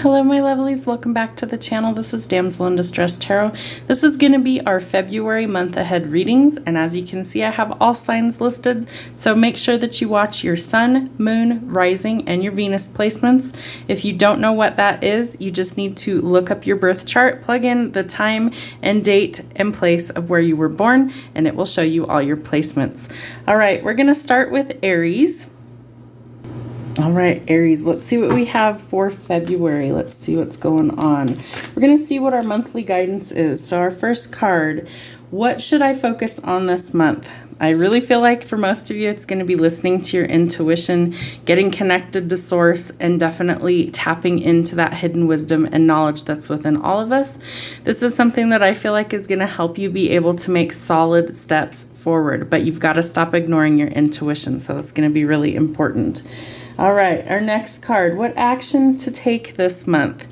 Hello my lovelies, welcome back to the channel. This is Damsel in Distress Tarot. This is going to be our February month ahead readings, and as you can see I have all signs listed, so make sure that you watch your sun, moon, rising, and your Venus placements. If you don't know what that is, you just need to look up your birth chart, plug in the time and date and place of where you were born, and it will show you all your placements. Alright, we're going to start with Aries. All right, Aries, let's see what we have for February. Let's see what's going on. We're going to see what our monthly guidance is. So our first card, what should I focus on this month? I really feel like for most of you, it's going to be listening to your intuition, getting connected to source, and definitely tapping into that hidden wisdom and knowledge that's within all of us. This is something that I feel like is going to help you be able to make solid steps forward, but you've got to stop ignoring your intuition. So that's going to be really important. All right, our next card, what action to take this month?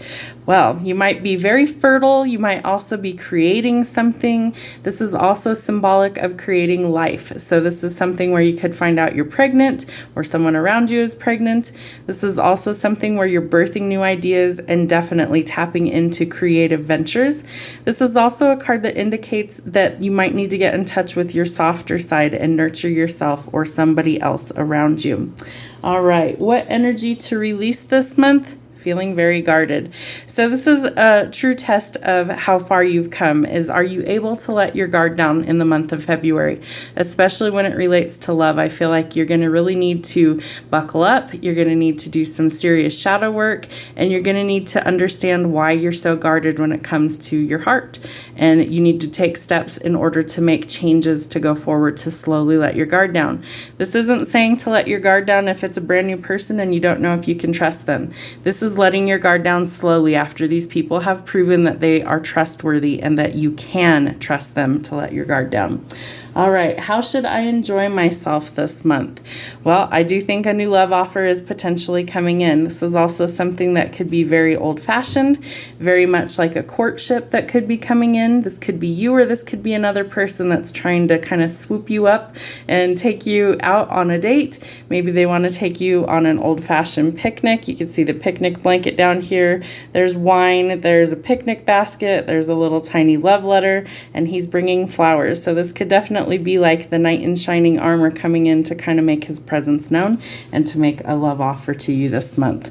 Well, you might be very fertile. You might also be creating something. This is also symbolic of creating life. So this is something where you could find out you're pregnant or someone around you is pregnant. This is also something where you're birthing new ideas and definitely tapping into creative ventures. This is also a card that indicates that you might need to get in touch with your softer side and nurture yourself or somebody else around you. All right, what energy to release this month? Feeling very guarded. So this is a true test of how far you've come. Are you able to let your guard down in the month of February? Especially when it relates to love. I feel like you're going to really need to buckle up. You're going to need to do some serious shadow work, and you're going to need to understand why you're so guarded when it comes to your heart. And you need to take steps in order to make changes to go forward to slowly let your guard down. This isn't saying to let your guard down if it's a brand new person and you don't know if you can trust them. This is letting your guard down slowly after these people have proven that they are trustworthy and that you can trust them to let your guard down. All right, how should I enjoy myself this month? Well, I do think a new love offer is potentially coming in. This is also something that could be very old-fashioned, very much like a courtship that could be coming in. This could be you, or this could be another person that's trying to kind of swoop you up and take you out on a date. Maybe they want to take you on an old-fashioned picnic. You can see the picnic blanket down here. There's wine, there's a picnic basket, there's a little tiny love letter, and he's bringing flowers. So this could definitely be like the knight in shining armor coming in to kind of make his presence known and to make a love offer to you this month.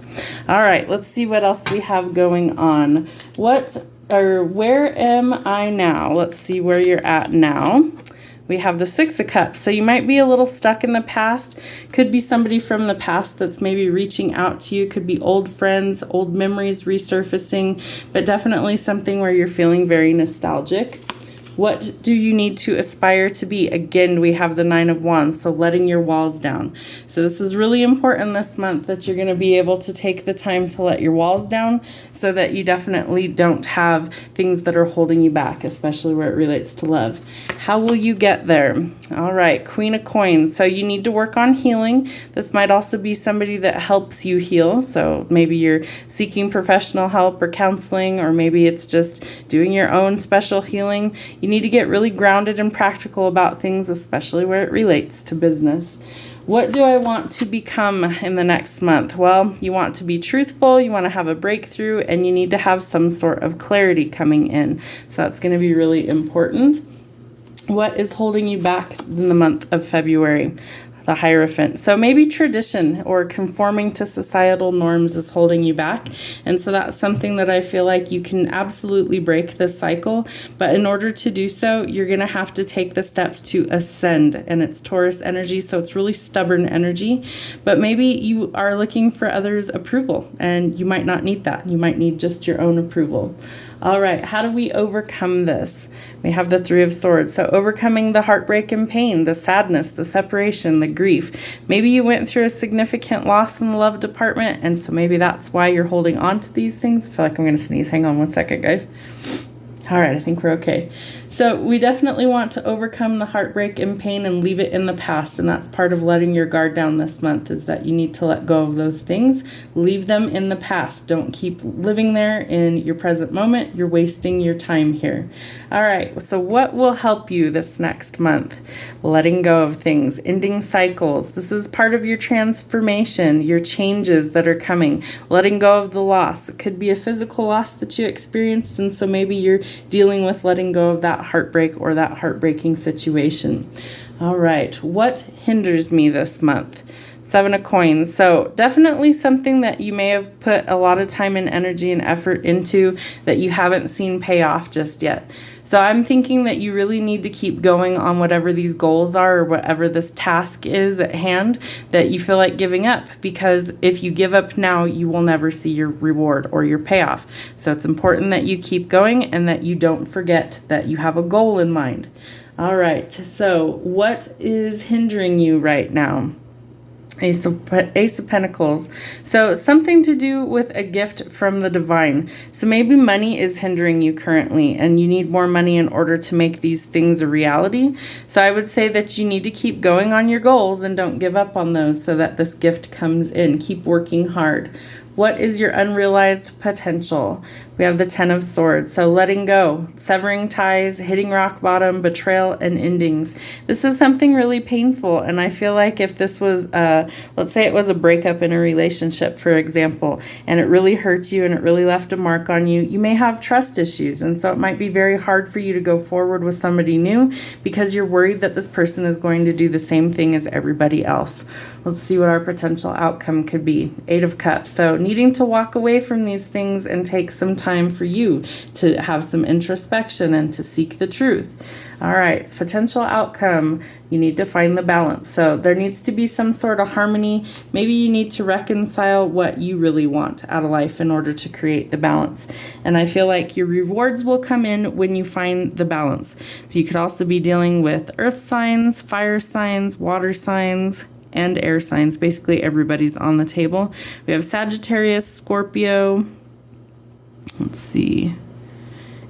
All right, let's see what else we have going on. Where am I now? Let's see where you're at now. We have the Six of Cups. So you might be a little stuck in the past. Could be somebody from the past that's maybe reaching out to you. Could be old friends, old memories resurfacing, but definitely something where you're feeling very nostalgic. What do you need to aspire to be? Again, we have the Nine of Wands, so letting your walls down. So this is really important this month that you're going to be able to take the time to let your walls down so that you definitely don't have things that are holding you back, especially where it relates to love. How will you get there? All right, Queen of Coins. So you need to work on healing. This might also be somebody that helps you heal. So maybe you're seeking professional help or counseling, or maybe it's just doing your own special healing. You need to get really grounded and practical about things, especially where it relates to business. What do I want to become in the next month? Well, you want to be truthful, you want to have a breakthrough, and you need to have some sort of clarity coming in. So that's going to be really important. What is holding you back in the month of February? The Hierophant. So maybe tradition or conforming to societal norms is holding you back. And so that's something that I feel like you can absolutely break this cycle. But in order to do so, you're going to have to take the steps to ascend. And it's Taurus energy, so it's really stubborn energy. But maybe you are looking for others' approval, and you might not need that. You might need just your own approval. All right, how do we overcome this? We have the Three of Swords. So overcoming the heartbreak and pain, the sadness, the separation, the grief. Maybe you went through a significant loss in the love department, and so maybe that's why you're holding on to these things. I feel like I'm going to sneeze. Hang on one second, guys. All right, I think we're okay. So we definitely want to overcome the heartbreak and pain and leave it in the past. And that's part of letting your guard down this month, is that you need to let go of those things. Leave them in the past. Don't keep living there in your present moment. You're wasting your time here. All right, so what will help you this next month? Letting go of things, ending cycles. This is part of your transformation, your changes that are coming. Letting go of the loss. It could be a physical loss that you experienced, and so maybe you're dealing with letting go of that heartbreak or that heartbreaking situation. All right, what hinders me this month? 7 of Coins. So definitely something that you may have put a lot of time and energy and effort into that you haven't seen pay off just yet. So I'm thinking that you really need to keep going on whatever these goals are or whatever this task is at hand that you feel like giving up, because if you give up now, you will never see your reward or your payoff. So it's important that you keep going and that you don't forget that you have a goal in mind. All right, so what is hindering you right now? Ace of Pentacles. So something to do with a gift from the divine. So maybe money is hindering you currently and you need more money in order to make these things a reality. So I would say that you need to keep going on your goals and don't give up on those so that this gift comes in. Keep working hard. What is your unrealized potential? We have the 10 of Swords. So letting go, severing ties, hitting rock bottom, betrayal, and endings. This is something really painful. And I feel like if this was, let's say it was a breakup in a relationship, for example, and it really hurts you and it really left a mark on you, you may have trust issues. And so it might be very hard for you to go forward with somebody new because you're worried that this person is going to do the same thing as everybody else. Let's see what our potential outcome could be. 8 of Cups. So needing to walk away from these things and take some time for you to have some introspection and to seek the truth. All right, potential outcome, you need to find the balance. So there needs to be some sort of harmony. Maybe you need to reconcile what you really want out of life in order to create the balance. And I feel like your rewards will come in when you find the balance. So you could also be dealing with earth signs, fire signs, water signs, and air signs. Basically everybody's on the table. We have Sagittarius, Scorpio, let's see,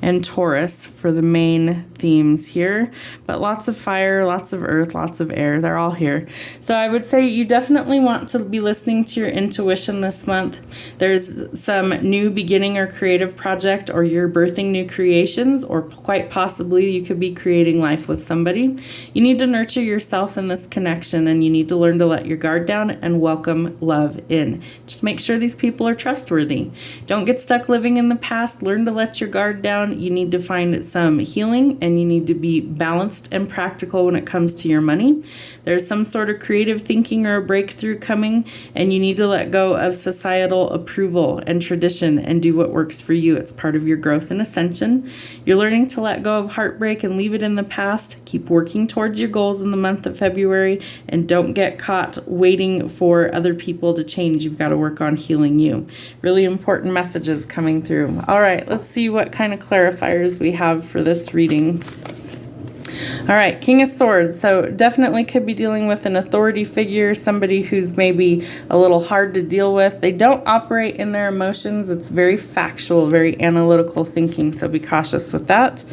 and Taurus for the main themes here, but lots of fire, lots of earth, lots of air. They're all here. So I would say you definitely want to be listening to your intuition this month. There's some new beginning or creative project, or you're birthing new creations, or quite possibly you could be creating life with somebody. You need to nurture yourself in this connection, and you need to learn to let your guard down and welcome love in. Just make sure these people are trustworthy. Don't get stuck living in the past. Learn to let your guard down. You need to find some healing, and you need to be balanced and practical when it comes to your money. There's some sort of creative thinking or a breakthrough coming, and you need to let go of societal approval and tradition and do what works for you. It's part of your growth and ascension. You're learning to let go of heartbreak and leave it in the past. Keep working towards your goals in the month of February, and don't get caught waiting for other people to change. You've got to work on healing you. Really important messages coming through. All right, let's see what kind of clarifiers we have for this reading. All right, King of Swords. So definitely could be dealing with an authority figure, somebody who's maybe a little hard to deal with. They don't operate in their emotions. It's very factual, very analytical thinking, so be cautious with that.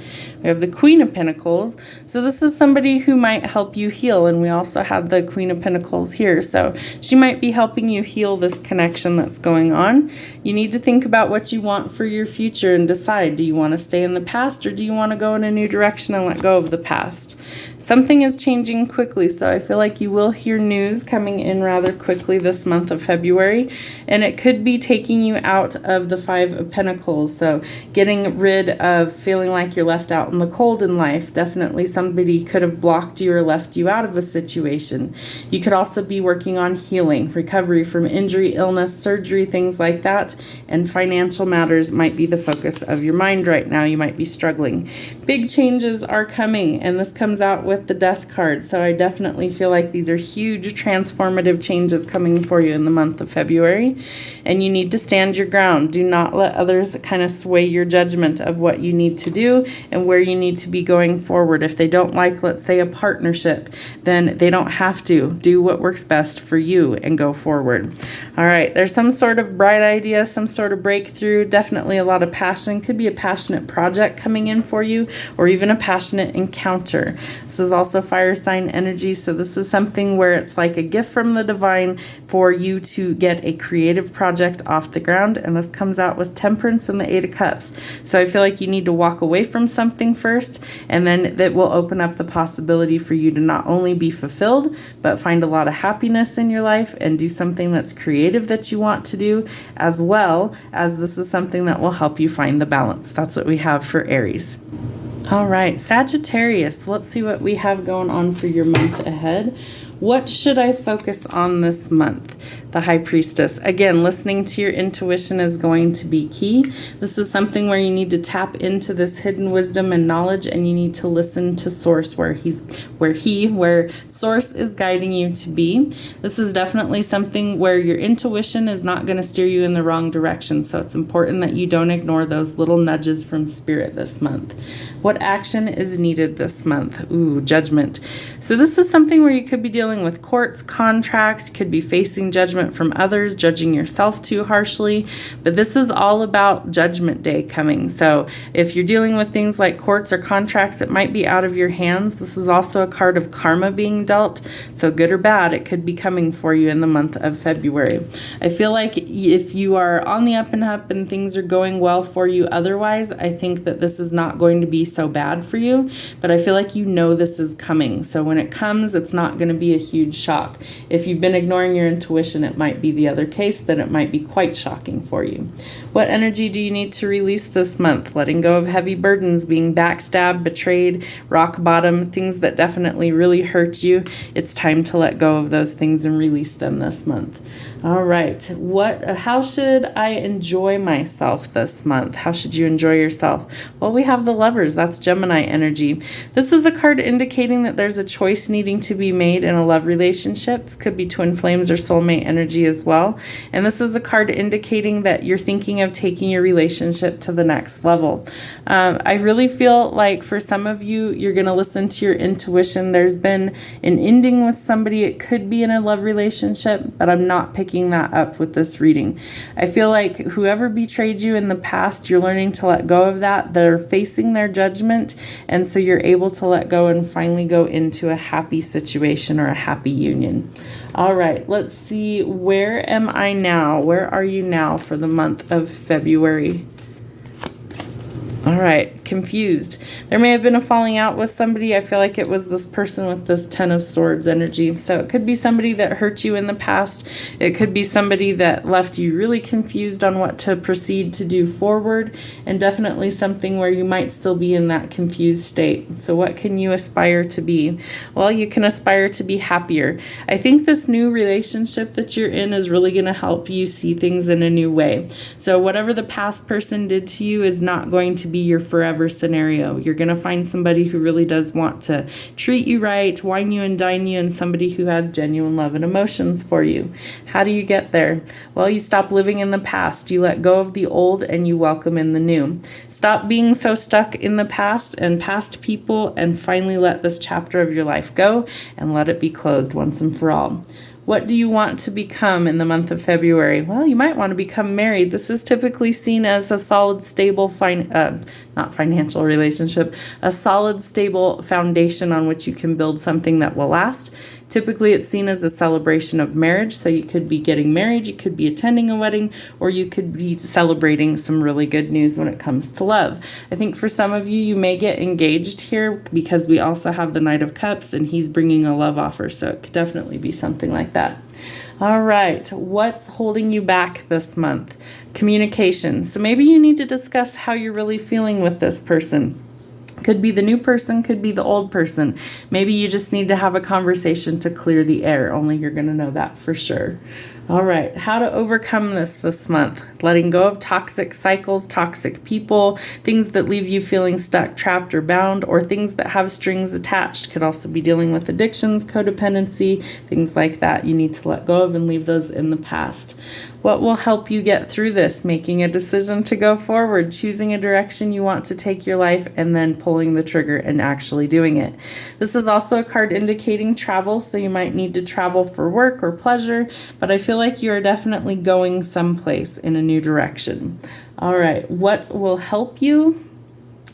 We have the Queen of Pentacles. So this is somebody who might help you heal, and we also have the Queen of Pentacles here. So she might be helping you heal this connection that's going on. You need to think about what you want for your future and decide, do you want to stay in the past, or do you want to go in a new direction and let go of the past? Something is changing quickly, so I feel like you will hear news coming in rather quickly this month of February, and it could be taking you out of the 5 of Pentacles, so getting rid of feeling like you're left out in the cold in life. Definitely somebody could have blocked you or left you out of a situation. You could also be working on healing, recovery from injury, illness, surgery, things like that, and financial matters might be the focus of your mind right now. You might be struggling. Big changes are coming, and this comes out with the Death card, so I definitely feel like these are huge transformative changes coming for you in the month of February, and you need to stand your ground. Do not let others kind of sway your judgment of what you need to do and where where you need to be going forward. If they don't like, let's say, a partnership, then they don't have to. Do what works best for you and go forward. All right, there's some sort of bright idea, some sort of breakthrough, definitely a lot of passion. Could be a passionate project coming in for you, or even a passionate encounter. This is also fire sign energy, so this is something where it's like a gift from the divine for you to get a creative project off the ground, and this comes out with Temperance and the Eight of Cups. So I feel like you need to walk away from something first, and then that will open up the possibility for you to not only be fulfilled, but find a lot of happiness in your life and do something that's creative that you want to do, as well as this is something that will help you find the balance. That's what we have for Aries. All right, Sagittarius, let's see what we have going on for your month ahead. What should I focus on this month? The High Priestess. Again, listening to your intuition is going to be key. This is something where you need to tap into this hidden wisdom and knowledge, and you need to listen to Source, where Source is guiding you to be. This is definitely something where your intuition is not going to steer you in the wrong direction, so it's important that you don't ignore those little nudges from Spirit this month. What action is needed this month? Ooh, Judgment. So this is something where you could be dealing with courts, contracts, could be facing judgment from others, judging yourself too harshly, but this is all about Judgment Day coming. So if you're dealing with things like courts or contracts, it might be out of your hands. This is also a card of karma being dealt, so good or bad, it could be coming for you in the month of February. I feel like if you are on the up and up and things are going well for you otherwise, I think that this is not going to be so bad for you, but I feel like you know this is coming. So when it comes, it's not going to be a huge shock. If you've been ignoring your intuition, it might be the other case, that it might be quite shocking for you. What energy do you need to release this month? Letting go of heavy burdens, being backstabbed, betrayed, rock bottom, things that definitely really hurt you. It's time to let go of those things and release them this month. All right, how should I enjoy myself this month? How should you enjoy yourself? Well, we have the Lovers. That's Gemini energy. This is a card indicating that there's a choice needing to be made in a love relationship. This could be twin flames or soulmate energy as well. And this is a card indicating that you're thinking of taking your relationship to the next level. I really feel like for some of you, you're going to listen to your intuition. There's been an ending with somebody. It could be in a love relationship, but I'm not picking that up with this reading. I feel like whoever betrayed you in the past, you're learning to let go of that. They're facing their judgment, and so you're able to let go and finally go into a happy situation or a happy union. All right, let's see. Where am I now? Where are you now for the month of February? All right, confused. There may have been a falling out with somebody. I feel like it was this person with this Ten of Swords energy. So it could be somebody that hurt you in the past. It could be somebody that left you really confused on what to proceed to do forward, and definitely something where you might still be in that confused state. So what can you aspire to be? Well, you can aspire to be happier. I think this new relationship that you're in is really going to help you see things in a new way. So whatever the past person did to you is not going to be your forever scenario. You're going to find somebody who really does want to treat you right, wine you and dine you, and somebody who has genuine love and emotions for you. How do you get there? Well, you stop living in the past. You let go of the old and you welcome in the new. Stop being so stuck in the past and past people, and finally let this chapter of your life go and let it be closed once and for all. What do you want to become in the month of February? Well, you might want to become married. This is typically seen as a solid, stable, not financial relationship, a solid, stable foundation on which you can build something that will last. Typically, it's seen as a celebration of marriage. So you could be getting married, you could be attending a wedding, or you could be celebrating some really good news when it comes to love. I think for some of you, you may get engaged here because we also have the Knight of Cups and he's bringing a love offer. So it could definitely be something like that. All right, what's holding you back this month? Communication. So maybe you need to discuss how you're really feeling with this person. Could be the new person, could be the old person. Maybe you just need to have a conversation to clear the air. Only you're going to know that for sure. All right, how to overcome this month. letting go of toxic cycles, toxic people, things that leave you feeling stuck, trapped, or bound, or things that have strings attached. Could also be dealing with addictions, codependency, things like that. You need to let go of and leave those in the past. What will help you get through this? Making a decision to go forward, choosing a direction you want to take your life, and then pulling the trigger and actually doing it. This is also a card indicating travel, so you might need to travel for work or pleasure, but I feel like you are definitely going someplace in a new direction. All right, what will help you?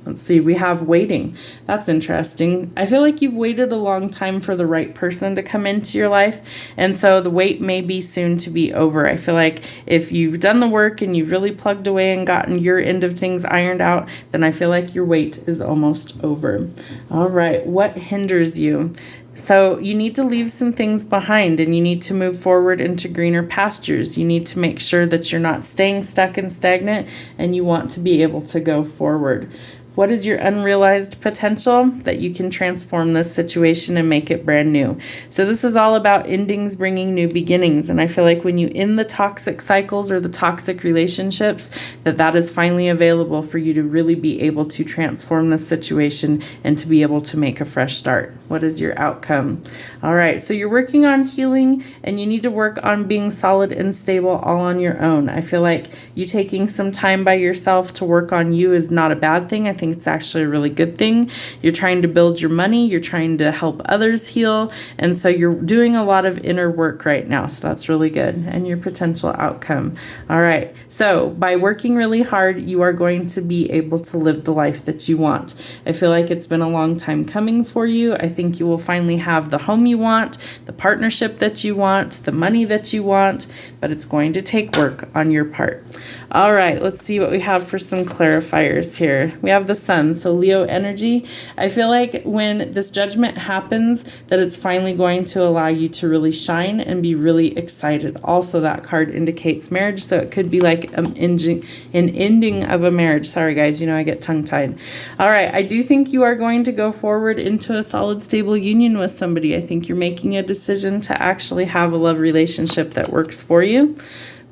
Let's see, we have waiting. That's interesting. I feel like you've waited a long time for the right person to come into your life, and so the wait may be soon to be over. I feel like if you've done the work and you've really plugged away and gotten your end of things ironed out, then I feel like your wait is almost over. All right, what hinders you? So you need to leave some things behind, and you need to move forward into greener pastures. You need to make sure that you're not staying stuck and stagnant, and you want to be able to go forward. What is your unrealized potential? That you can transform this situation and make it brand new. So this is all about endings bringing new beginnings. And I feel like when you end the toxic cycles or the toxic relationships, that is finally available for you to really be able to transform this situation and to be able to make a fresh start. What is your outcome? All right, so you're working on healing, and you need to work on being solid and stable all on your own. I feel like you taking some time by yourself to work on you is not a bad thing. I think it's actually a really good thing. You're trying to build your money, you're trying to help others heal, and so you're doing a lot of inner work right now, so that's really good. And your potential outcome. All right, so by working really hard, you are going to be able to live the life that you want. I feel like it's been a long time coming for you. I think you will finally have the home you want, the partnership that you want, the money that you want, but it's going to take work on your part. All right, let's see what we have for some clarifiers here. We have the Sun, so Leo energy. I feel like when this judgment happens, that it's finally going to allow you to really shine and be really excited. Also, that card indicates marriage, so it could be like an ending of a marriage. Sorry guys, you know I get tongue-tied. All right, I do think you are going to go forward into a solid, stable union with somebody. I think you're making a decision to actually have a love relationship that works for you.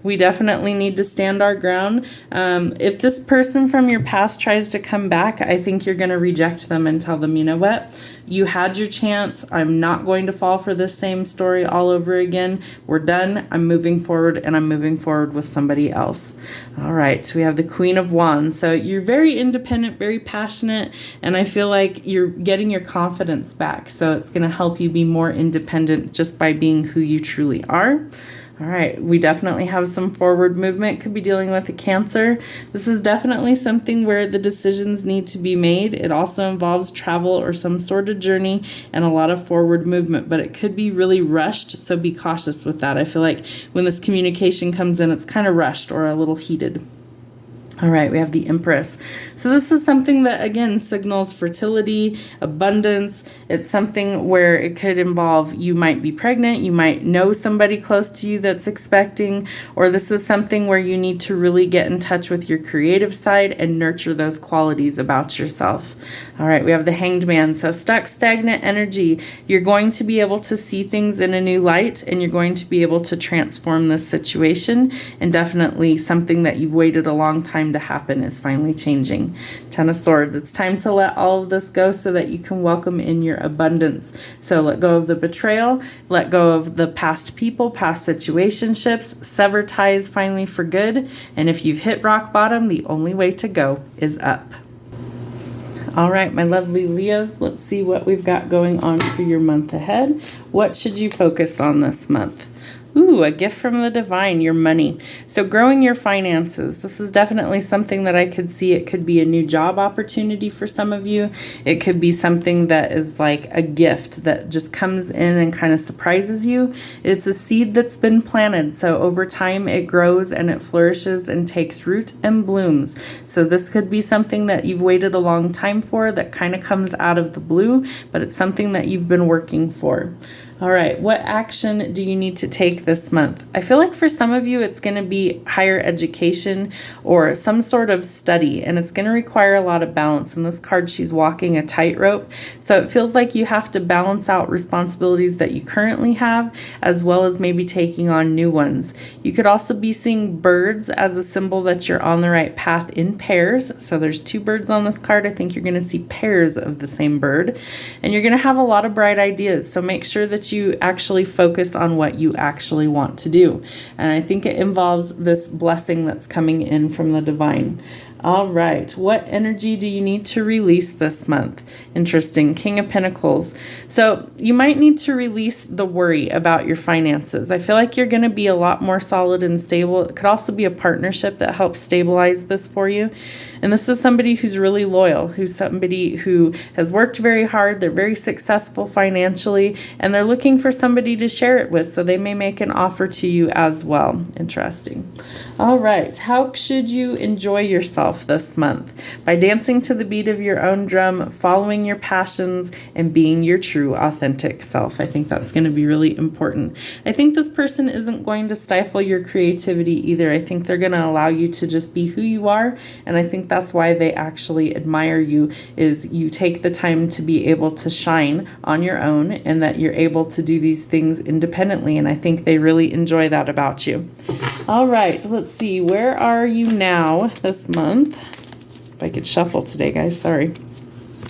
We definitely need to stand our ground. If this person from your past tries to come back, I think you're going to reject them and tell them, you know what? You had your chance. I'm not going to fall for this same story all over again. We're done. I'm moving forward, and I'm moving forward with somebody else. All right, so we have the Queen of Wands. So you're very independent, very passionate, and I feel like you're getting your confidence back. So it's going to help you be more independent just by being who you truly are. All right, we definitely have some forward movement. Could be dealing with a Cancer. This is definitely something where the decisions need to be made. It also involves travel or some sort of journey and a lot of forward movement, but it could be really rushed, so be cautious with that. I feel like when this communication comes in, it's kind of rushed or a little heated. All right, we have the Empress. So this is something that, again, signals fertility, abundance. It's something where it could involve you might be pregnant, you might know somebody close to you that's expecting, or this is something where you need to really get in touch with your creative side and nurture those qualities about yourself. All right, we have the Hanged Man. So stuck, stagnant energy. You're going to be able to see things in a new light, and you're going to be able to transform this situation, and definitely something that you've waited a long time to happen is finally changing. Ten of Swords. It's time to let all of this go so that you can welcome in your abundance. So let go of the betrayal, let go of the past people, past situationships, sever ties finally for good. And if you've hit rock bottom, the only way to go is up. All right, my lovely Leos, let's see what we've got going on for your month ahead. What should you focus on this month? Ooh, a gift from the divine, your money. So growing your finances. This is definitely something that I could see. It could be a new job opportunity for some of you. It could be something that is like a gift that just comes in and kind of surprises you. It's a seed that's been planted. So over time it grows and it flourishes and takes root and blooms. So this could be something that you've waited a long time for that kind of comes out of the blue, but it's something that you've been working for. All right, what action do you need to take this month? I feel like for some of you, it's going to be higher education or some sort of study, and it's going to require a lot of balance. In this card, she's walking a tightrope. So it feels like you have to balance out responsibilities that you currently have, as well as maybe taking on new ones. You could also be seeing birds as a symbol that you're on the right path in pairs. So there's 2 birds on this card. I think you're going to see pairs of the same bird, and you're going to have a lot of bright ideas. So make sure that you actually focus on what you actually want to do. And I think it involves this blessing that's coming in from the divine. All right, what energy do you need to release this month? Interesting, King of Pentacles. So you might need to release the worry about your finances. I feel like you're going to be a lot more solid and stable. It could also be a partnership that helps stabilize this for you. And this is somebody who's really loyal, who's somebody who has worked very hard. They're very successful financially, and they're looking for somebody to share it with. So they may make an offer to you as well. Interesting. All right, how should you enjoy yourself this month? By dancing to the beat of your own drum, following your passions, and being your true authentic self. I think that's going to be really important. I think this person isn't going to stifle your creativity either. I think they're going to allow you to just be who you are, and I think that's why they actually admire you, is you take the time to be able to shine on your own and that you're able to do these things independently, and I think they really enjoy that about you. All right, let's see. Where are you now this month? If I could shuffle today, guys, sorry.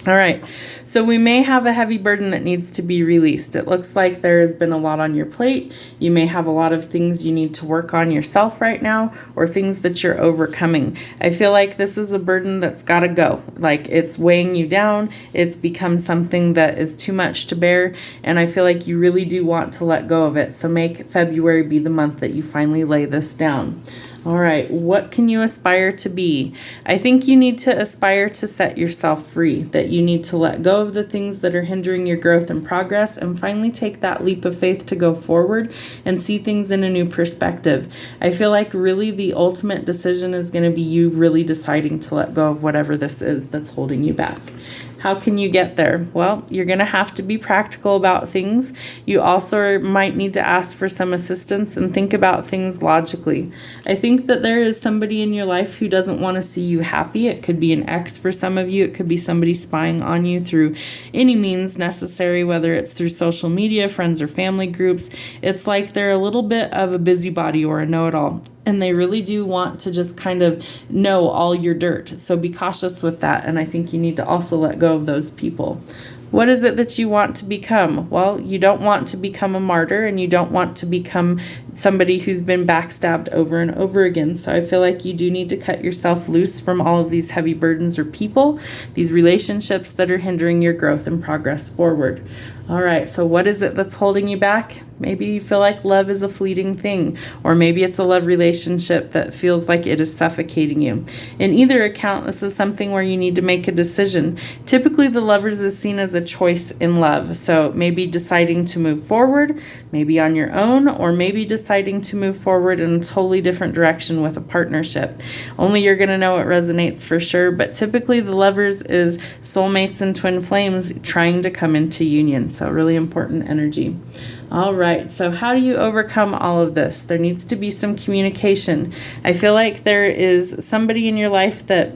All right, so we may have a heavy burden that needs to be released. It looks like there has been a lot on your plate. You may have a lot of things you need to work on yourself right now, or things that you're overcoming. I feel like this is a burden that's got to go. Like, it's weighing you down. It's become something that is too much to bear, and I feel like you really do want to let go of it. So make February be the month that you finally lay this down. All right, what can you aspire to be? I think you need to aspire to set yourself free, that you need to let go of the things that are hindering your growth and progress, and finally take that leap of faith to go forward and see things in a new perspective. I feel like really the ultimate decision is going to be you really deciding to let go of whatever this is that's holding you back. How can you get there? Well, you're going to have to be practical about things. You also might need to ask for some assistance and think about things logically. I think that there is somebody in your life who doesn't want to see you happy. It could be an ex for some of you. It could be somebody spying on you through any means necessary, whether it's through social media, friends or family groups. It's like they're a little bit of a busybody or a know-it-all, and they really do want to just kind of know all your dirt. So be cautious with that, and I think you need to also let go of those people. What is it that you want to become? Well, you don't want to become a martyr, and you don't want to become somebody who's been backstabbed over and over again. So I feel like you do need to cut yourself loose from all of these heavy burdens or people, these relationships that are hindering your growth and progress forward. All right, so what is it that's holding you back? Maybe you feel like love is a fleeting thing, or maybe it's a love relationship that feels like it is suffocating you. In either account, this is something where you need to make a decision. Typically, the Lovers is seen as a choice in love. So maybe deciding to move forward, maybe on your own, or maybe deciding to move forward in a totally different direction with a partnership. Only you're going to know it resonates for sure, but typically the Lovers is soulmates and twin flames trying to come into union. So really important energy. All right, so how do you overcome all of this? There needs to be some communication. I feel like there is somebody in your life that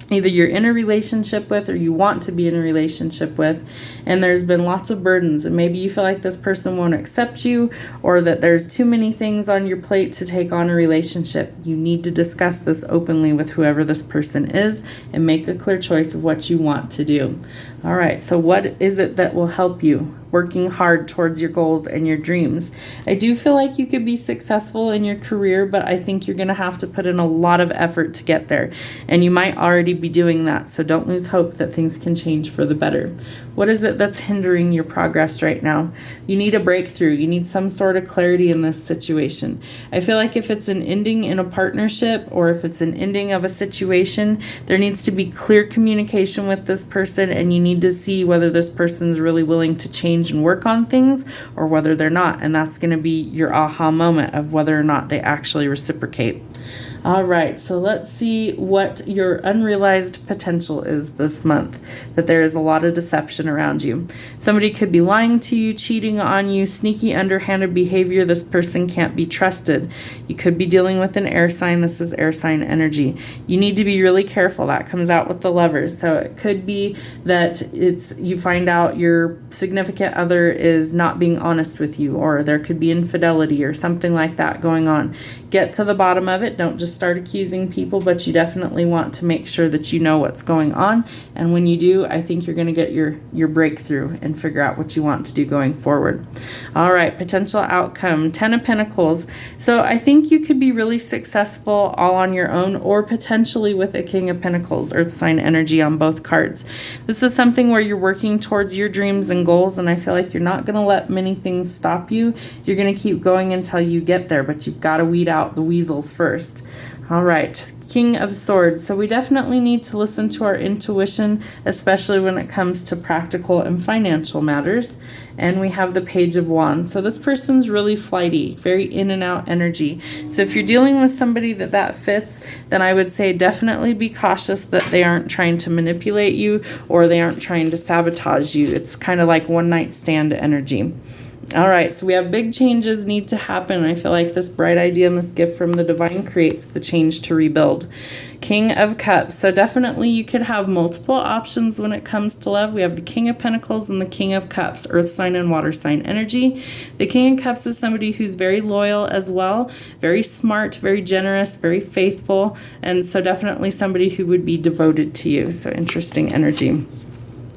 either you're in a relationship with or you want to be in a relationship with, and there's been lots of burdens, and maybe you feel like this person won't accept you, or that there's too many things on your plate to take on a relationship. You need to discuss this openly with whoever this person is and make a clear choice of what you want to do. All right, so what is it that will help you working hard towards your goals and your dreams? I do feel like you could be successful in your career, but I think you're going to have to put in a lot of effort to get there, and you might already be doing that, so don't lose hope that things can change for the better. What is it that's hindering your progress right now? You need a breakthrough. You need some sort of clarity in this situation. I feel like if it's an ending in a partnership, or if it's an ending of a situation, there needs to be clear communication with this person, and you need to see whether this person's really willing to change and work on things, or whether they're not, and that's going to be your aha moment of whether or not they actually reciprocate. All right, so let's see what your unrealized potential is this month, that there is a lot of deception around you. Somebody could be lying to you, cheating on you, sneaky, underhanded behavior. This person can't be trusted. You could be dealing with an air sign. This is air sign energy. You need to be really careful. That comes out with the Lovers. So it could be that you find out your significant other is not being honest with you, or there could be infidelity or something like that going on. Get to the bottom of it. Don't just start accusing people, but you definitely want to make sure that you know what's going on. And when you do, I think you're going to get your breakthrough and figure out what you want to do going forward. All right, potential outcome, 10 of Pentacles. So I think you could be really successful all on your own, or potentially with a King of Pentacles, earth sign energy on both cards. This is something where you're working towards your dreams and goals, and I feel like you're not going to let many things stop you. You're going to keep going until you get there, but you've got to weed out the weasels first. All right, King of Swords. So we definitely need to listen to our intuition, especially when it comes to practical and financial matters. And we have the Page of Wands. So this person's really flighty, very in and out energy. So if you're dealing with somebody that fits, then I would say definitely be cautious that they aren't trying to manipulate you, or they aren't trying to sabotage you. It's kind of like one night stand energy. All right, so we have big changes need to happen. I feel like this bright idea and this gift from the divine creates the change to rebuild. King of Cups. So definitely you could have multiple options when it comes to love. We have the King of Pentacles and the King of Cups, earth sign and water sign energy. The King of Cups is somebody who's very loyal as well, very smart, very generous, very faithful, and so definitely somebody who would be devoted to you. So interesting energy.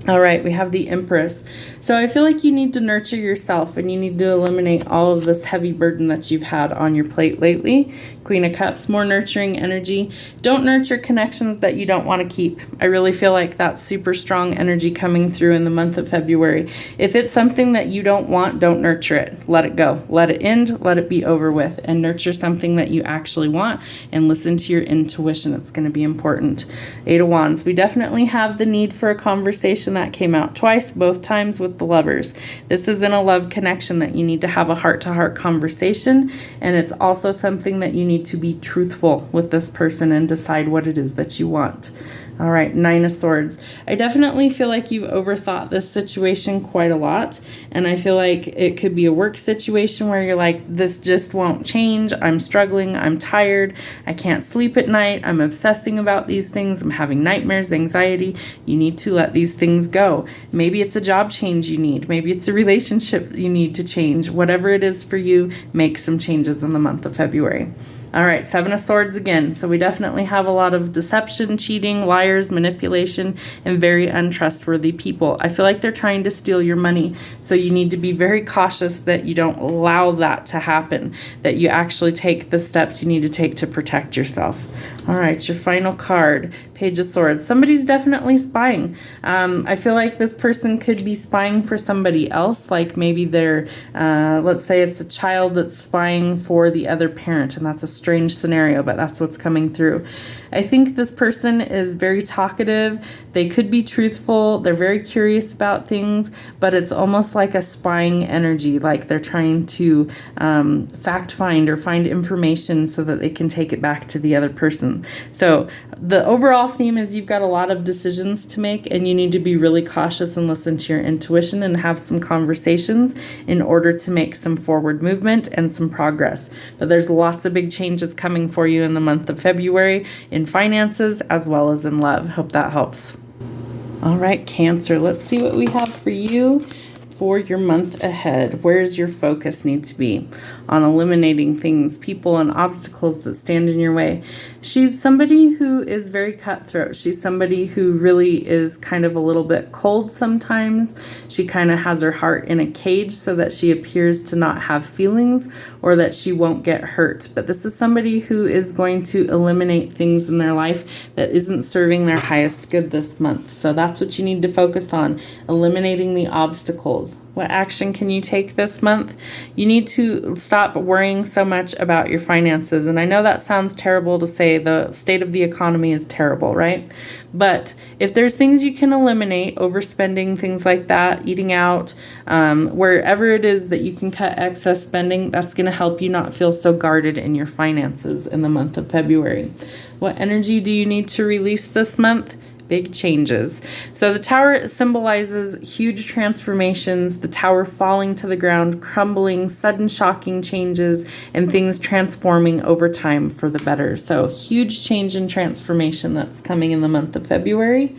All right, we have the Empress. So I feel like you need to nurture yourself, and you need to eliminate all of this heavy burden that you've had on your plate lately. Queen of Cups, more nurturing energy. Don't nurture connections that you don't want to keep. I really feel like that's super strong energy coming through in the month of February. If it's something that you don't want, don't nurture it. Let it go. Let it end. Let it be over with. And nurture something that you actually want, and listen to your intuition. It's going to be important. Eight of Wands. We definitely have the need for a conversation. That came out twice, both times with the Lovers. This is in a love connection that you need to have a heart-to-heart conversation, and it's also something that you need to be truthful with this person and decide what it is that you want. All right, Nine of Swords. I definitely feel like you've overthought this situation quite a lot, and I feel like it could be a work situation where you're like, this just won't change. I'm struggling. I'm tired. I can't sleep at night. I'm obsessing about these things. I'm having nightmares, anxiety. You need to let these things go. Maybe it's a job change you need. Maybe it's a relationship you need to change. Whatever it is for you, make some changes in the month of February. All right, Seven of Swords again. So we definitely have a lot of deception, cheating, liars, manipulation, and very untrustworthy people. I feel like they're trying to steal your money. So you need to be very cautious that you don't allow that to happen, that you actually take the steps you need to take to protect yourself. All right, your final card, Page of Swords. Somebody's definitely spying. I feel like this person could be spying for somebody else, like maybe they're, let's say it's a child that's spying for the other parent, and that's a strange scenario, but that's what's coming through. I think this person is very talkative. They could be truthful. They're very curious about things, but it's almost like a spying energy, like they're trying to fact find or find information so that they can take it back to the other person. So the overall theme is you've got a lot of decisions to make, and you need to be really cautious and listen to your intuition and have some conversations in order to make some forward movement and some progress. But there's lots of big changes coming for you in the month of February in finances as well as in love. Hope that helps. All right, Cancer, let's see what we have for you for your month ahead. Where's your focus need to be? On eliminating things, people, and obstacles that stand in your way. She's somebody who is very cutthroat. She's somebody who really is kind of a little bit cold sometimes. She kind of has her heart in a cage so that she appears to not have feelings or that she won't get hurt. But this is somebody who is going to eliminate things in their life that isn't serving their highest good this month. So that's what you need to focus on, eliminating the obstacles. Pentacles. What action can you take this month? You need to stop worrying so much about your finances. And I know that sounds terrible to say. The state of the economy is terrible, right? But if there's things you can eliminate, overspending, things like that, eating out, wherever it is that you can cut excess spending, that's going to help you not feel so guarded in your finances in the month of February. What energy do you need to release this month? Big changes. So the tower symbolizes huge transformations, the tower falling to the ground, crumbling, sudden shocking changes, and things transforming over time for the better. So huge change and transformation that's coming in the month of February.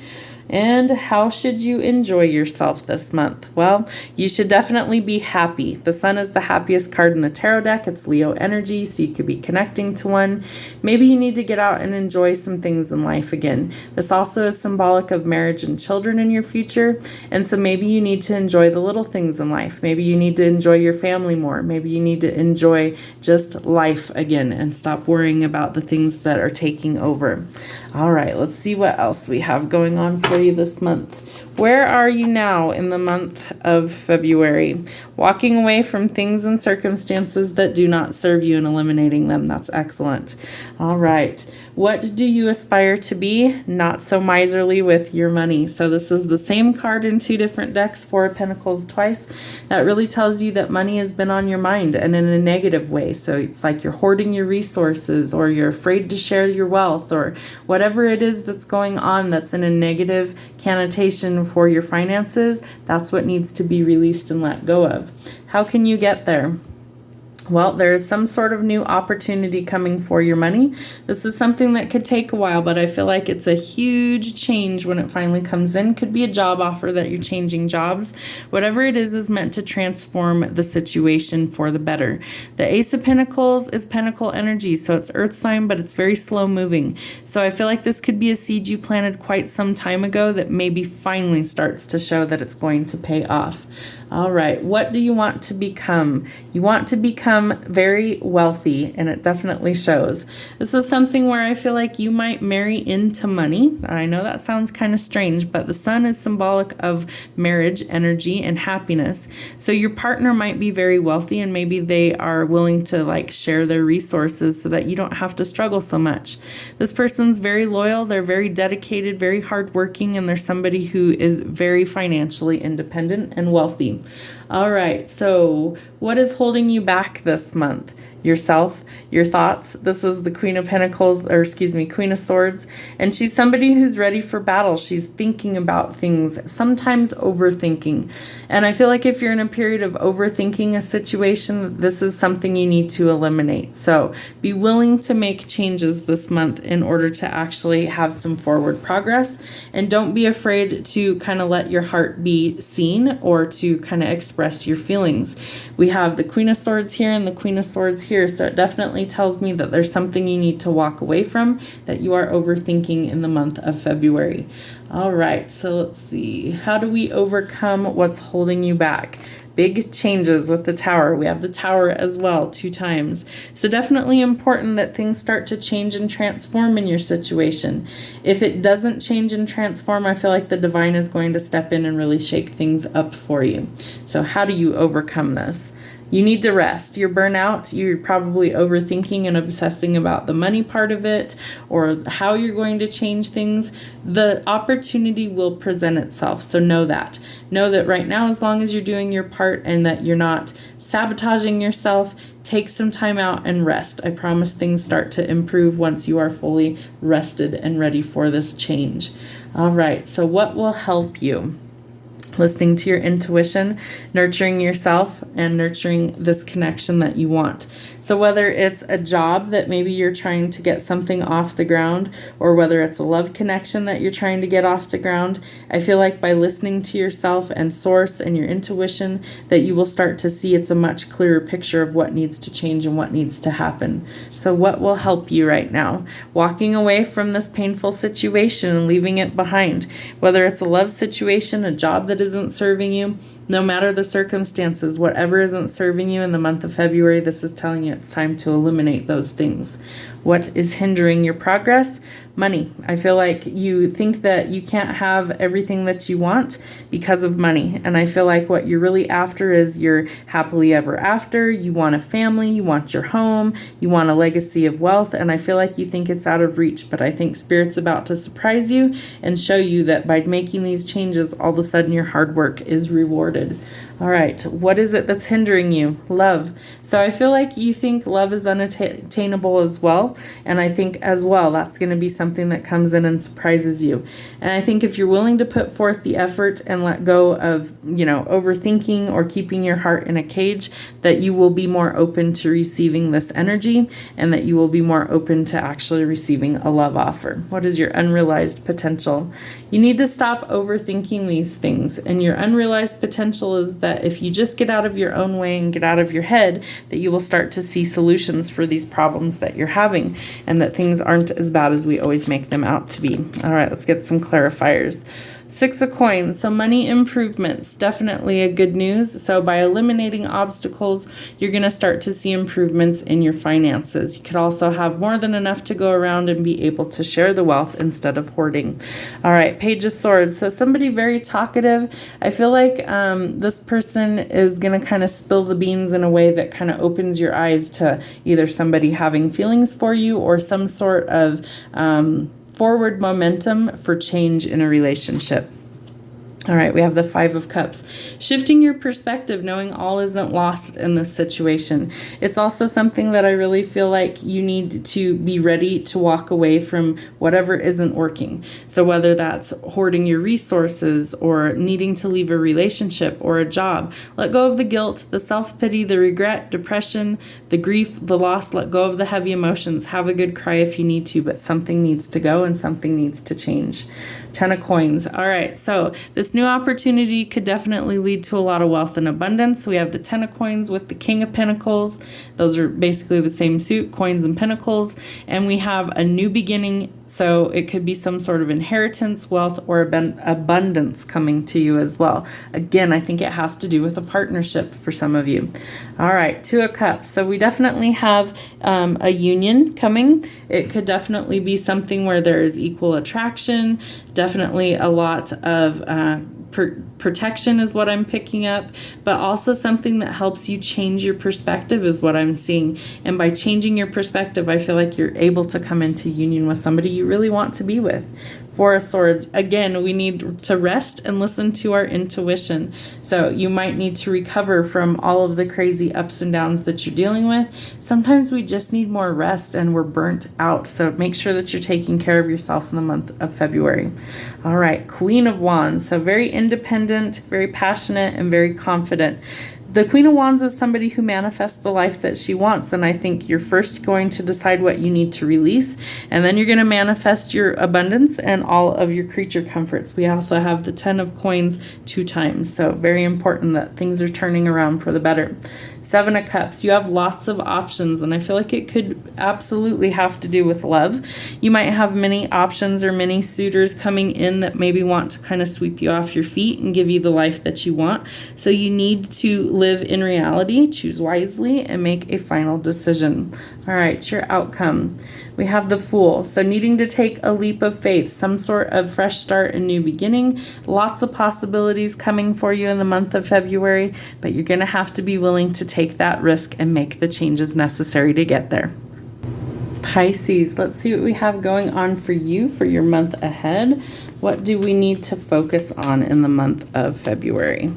And how should you enjoy yourself this month? Well, you should definitely be happy. The Sun is the happiest card in the tarot deck. It's Leo energy, so you could be connecting to one. Maybe you need to get out and enjoy some things in life again. This also is symbolic of marriage and children in your future. And so maybe you need to enjoy the little things in life. Maybe you need to enjoy your family more. Maybe you need to enjoy just life again and stop worrying about the things that are taking over. All right, let's see what else we have going on for you this month. Where are you now in the month of February? Walking away from things and circumstances that do not serve you and eliminating them. That's excellent. All right. What do you aspire to be? Not so miserly with your money. So this is the same card in two different decks, Four of Pentacles twice. That really tells you that money has been on your mind and in a negative way. So it's like you're hoarding your resources, or you're afraid to share your wealth, or whatever it is that's going on that's in a negative connotation for your finances. That's what needs to be released and let go of. How can you get there? Well, there is some sort of new opportunity coming for your money. This is something that could take a while, but I feel like it's a huge change when it finally comes in. Could be a job offer that you're changing jobs. Whatever it is meant to transform the situation for the better. The Ace of Pentacles is Pentacle energy, so it's earth sign, but it's very slow moving. So I feel like this could be a seed you planted quite some time ago that maybe finally starts to show that it's going to pay off. All right, what do you want to become? You want to become very wealthy, and it definitely shows. This is something where I feel like you might marry into money. I know that sounds kind of strange, but the Sun is symbolic of marriage, energy, and happiness. So your partner might be very wealthy, and maybe they are willing to like share their resources so that you don't have to struggle so much. This person's very loyal, they're very dedicated, very hardworking, and they're somebody who is very financially independent and wealthy. All right, so what is holding you back this month? Yourself, your thoughts. This is the Queen of Pentacles, or excuse me, Queen of Swords. And she's somebody who's ready for battle. She's thinking about things, sometimes overthinking. And I feel like if you're in a period of overthinking a situation, this is something you need to eliminate. So be willing to make changes this month in order to actually have some forward progress. And don't be afraid to kind of let your heart be seen, or to kind of express your feelings. We have the Queen of Swords here and the Queen of Swords here. So it definitely tells me that there's something you need to walk away from, that you are overthinking in the month of February. All right, so let's see. How do we overcome what's holding you back? Big changes with the Tower. We have the Tower as well 2 times. So definitely important that things start to change and transform in your situation. If it doesn't change and transform, I feel like the Divine is going to step in and really shake things up for you. So how do you overcome this? You need to rest. You're burnout. You're probably overthinking and obsessing about the money part of it, or how you're going to change things. The opportunity will present itself. So know that. Know that right now, as long as you're doing your part and that you're not sabotaging yourself, take some time out and rest. I promise things start to improve once you are fully rested and ready for this change. All right. So what will help you? Listening to your intuition, nurturing yourself, and nurturing this connection that you want. So whether it's a job that maybe you're trying to get something off the ground, or whether it's a love connection that you're trying to get off the ground, I feel like by listening to yourself and source and your intuition, that you will start to see it's a much clearer picture of what needs to change and what needs to happen. So what will help you right now? Walking away from this painful situation and leaving it behind. Whether it's a love situation, a job that isn't serving you, no matter the circumstances, whatever isn't serving you in the month of February, this is telling you it's time to eliminate those things. What is hindering your progress? Money. I feel like you think that you can't have everything that you want because of money. And I feel like what you're really after is you're happily ever after. You want a family, you want your home, you want a legacy of wealth. And I feel like you think it's out of reach, but I think Spirit's about to surprise you and show you that by making these changes, all of a sudden your hard work is rewarded. All right, what is it that's hindering you? Love. So I feel like you think love is unattainable as well. And I think as well, that's going to be something that comes in and surprises you. And I think if you're willing to put forth the effort and let go of, overthinking or keeping your heart in a cage, that you will be more open to receiving this energy and that you will be more open to actually receiving a love offer. What is your unrealized potential? You need to stop overthinking these things. And your unrealized potential is that if you just get out of your own way and get out of your head, that you will start to see solutions for these problems that you're having and that things aren't as bad as we always make them out to be. All right, let's get some clarifiers. 6 of coins, so money improvements, definitely a good news. So by eliminating obstacles, you're going to start to see improvements in your finances. You could also have more than enough to go around and be able to share the wealth instead of hoarding. All right, Page of Swords, so somebody very talkative. I feel like this person is going to kind of spill the beans in a way that kind of opens your eyes to either somebody having feelings for you or some sort of forward momentum for change in a relationship. All right, we have the 5 of Cups. Shifting your perspective, knowing all isn't lost in this situation. It's also something that I really feel like you need to be ready to walk away from whatever isn't working. So whether that's hoarding your resources or needing to leave a relationship or a job, let go of the guilt, the self-pity, the regret, depression, the grief, the loss. Let go of the heavy emotions. Have a good cry if you need to, but something needs to go and something needs to change. 10 of Coins. All right, so this new opportunity could definitely lead to a lot of wealth and abundance. We have the 10 of Coins with the King of Pentacles. Those are basically the same suit, coins and pentacles. And we have a new beginning. So it could be some sort of inheritance, wealth, or abundance coming to you as well. Again, I think it has to do with a partnership for some of you. All right, 2 of Cups. So we definitely have a union coming. It could definitely be something where there is equal attraction, definitely a lot of protection is what I'm picking up, but also something that helps you change your perspective is what I'm seeing. And by changing your perspective, I feel like you're able to come into union with somebody you really want to be with. 4 of Swords. Again, we need to rest and listen to our intuition. So you might need to recover from all of the crazy ups and downs that you're dealing with. Sometimes we just need more rest and we're burnt out. So make sure that you're taking care of yourself in the month of February. All right, Queen of Wands. So very independent, very passionate, and very confident. The Queen of Wands is somebody who manifests the life that she wants, and I think you're first going to decide what you need to release, and then you're going to manifest your abundance and all of your creature comforts. We also have the 10 of Coins 2 times, so very important that things are turning around for the better. 7 of Cups, you have lots of options, and I feel like it could absolutely have to do with love. You might have many options or many suitors coming in that maybe want to kind of sweep you off your feet and give you the life that you want. So you need to live in reality, choose wisely, and make a final decision. All right, your outcome. We have the Fool. So needing to take a leap of faith, some sort of fresh start and new beginning. Lots of possibilities coming for you in the month of February, but you're going to have to be willing to take that risk and make the changes necessary to get there. Pisces, let's see what we have going on for you for your month ahead. What do we need to focus on in the month of February?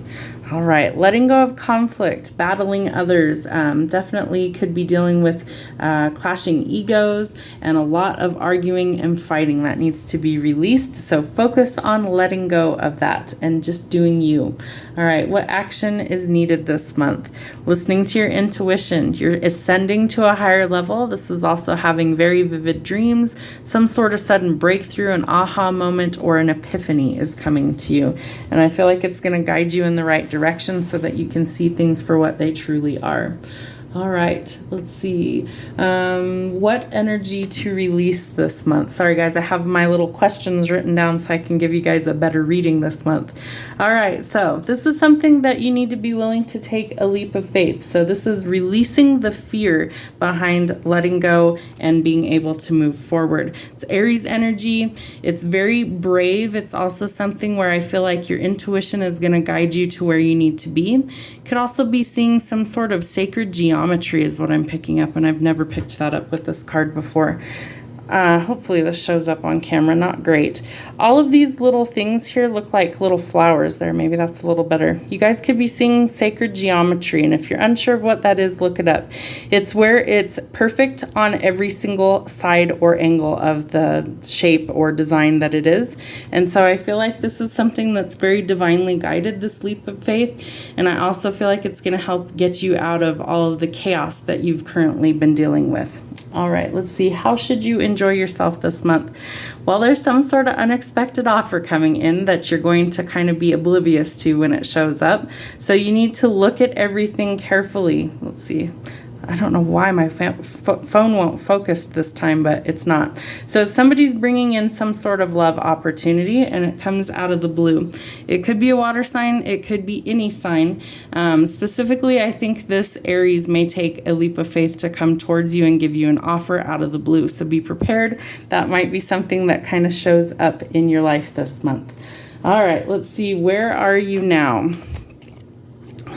All right, letting go of conflict, battling others, definitely could be dealing with clashing egos and a lot of arguing and fighting that needs to be released. So focus on letting go of that and just doing you. All right, what action is needed this month? Listening to your intuition. You're ascending to a higher level. This is also having very vivid dreams. Some sort of sudden breakthrough, an aha moment, or an epiphany is coming to you. And I feel like it's going to guide you in the right direction so that you can see things for what they truly are. All right, let's see. What energy to release this month? Sorry, guys, I have my little questions written down so I can give you guys a better reading this month. All right, so this is something that you need to be willing to take a leap of faith. So this is releasing the fear behind letting go and being able to move forward. It's Aries energy. It's very brave. It's also something where I feel like your intuition is going to guide you to where you need to be. Could also be seeing some sort of sacred geometry is what I'm picking up, and I've never picked that up with this card before. Hopefully this shows up on camera. Not great. All of these little things here look like little flowers there. Maybe that's a little better. You guys could be seeing sacred geometry, and if you're unsure of what that is, look it up. It's where it's perfect on every single side or angle of the shape or design that it is. And so I feel like this is something that's very divinely guided, this leap of faith. And I also feel like it's going to help get you out of all of the chaos that you've currently been dealing with. All right, let's see. How should you enjoy yourself this month? Well, there's some sort of unexpected offer coming in that you're going to kind of be oblivious to when it shows up. So you need to look at everything carefully. Let's see. I don't know why my phone won't focus this time, but it's not. So somebody's bringing in some sort of love opportunity, and it comes out of the blue. It could be a water sign. It could be any sign. Specifically, I think this Aries may take a leap of faith to come towards you and give you an offer out of the blue. So be prepared. That might be something that kind of shows up in your life this month. All right, let's see. Where are you now?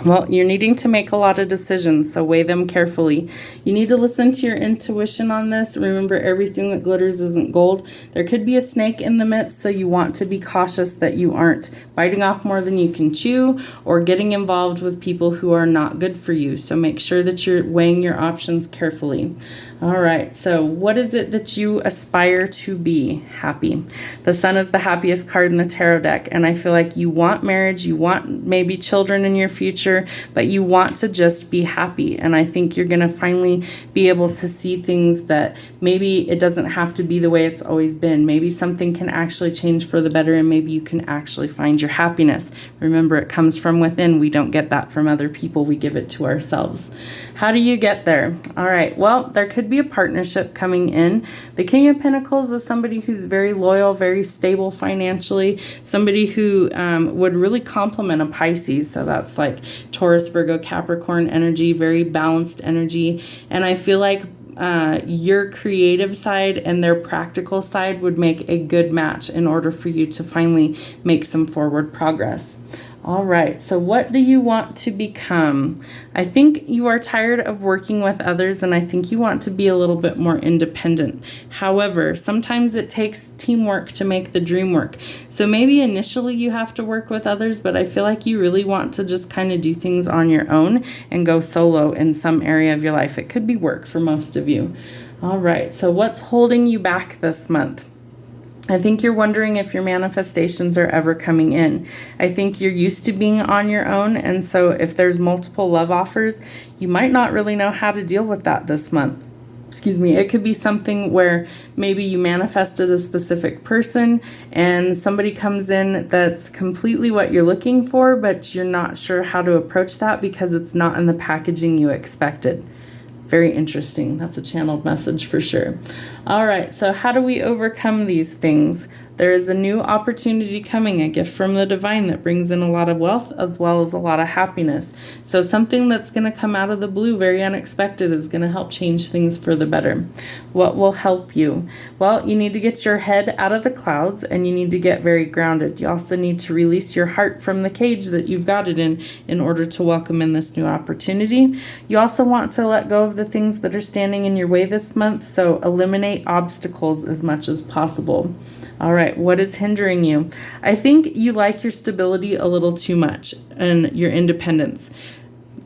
Well, you're needing to make a lot of decisions, so weigh them carefully. You need to listen to your intuition on this. Remember, everything that glitters isn't gold. There could be a snake in the midst, so you want to be cautious that you aren't biting off more than you can chew or getting involved with people who are not good for you. So make sure that you're weighing your options carefully. All right, so what is it that you aspire to be? Happy. The Sun is the happiest card in the tarot deck, and I feel like you want marriage, you want maybe children in your future, but you want to just be happy. And I think you're going to finally be able to see things that maybe it doesn't have to be the way it's always been. Maybe something can actually change for the better, and maybe you can actually find your happiness. Remember, it comes from within. We don't get that from other people. We give it to ourselves. How do you get there? All right, well, there could be a partnership coming in. The King of Pentacles is somebody who's very loyal, very stable financially, somebody who would really complement a Pisces. So that's like Taurus, Virgo, Capricorn energy, very balanced energy. And I feel like your creative side and their practical side would make a good match in order for you to finally make some forward progress. All right, so what do you want to become? I think you are tired of working with others, and I think you want to be a little bit more independent. However, sometimes it takes teamwork to make the dream work. So maybe initially you have to work with others, but I feel like you really want to just kind of do things on your own and go solo in some area of your life. It could be work for most of you. All right, so what's holding you back this month? I think you're wondering if your manifestations are ever coming in. I think you're used to being on your own, and so if there's multiple love offers, you might not really know how to deal with that this month. Excuse me, it could be something where maybe you manifested a specific person and somebody comes in that's completely what you're looking for, but you're not sure how to approach that because it's not in the packaging you expected. Very interesting. That's a channeled message for sure. All right, so how do we overcome these things? There is a new opportunity coming, a gift from the divine that brings in a lot of wealth as well as a lot of happiness. So something that's going to come out of the blue, very unexpected, is going to help change things for the better. What will help you? Well, you need to get your head out of the clouds and you need to get very grounded. You also need to release your heart from the cage that you've got it in order to welcome in this new opportunity. You also want to let go of the things that are standing in your way this month, so eliminate obstacles as much as possible. All right, what is hindering you? I think you like your stability a little too much and your independence.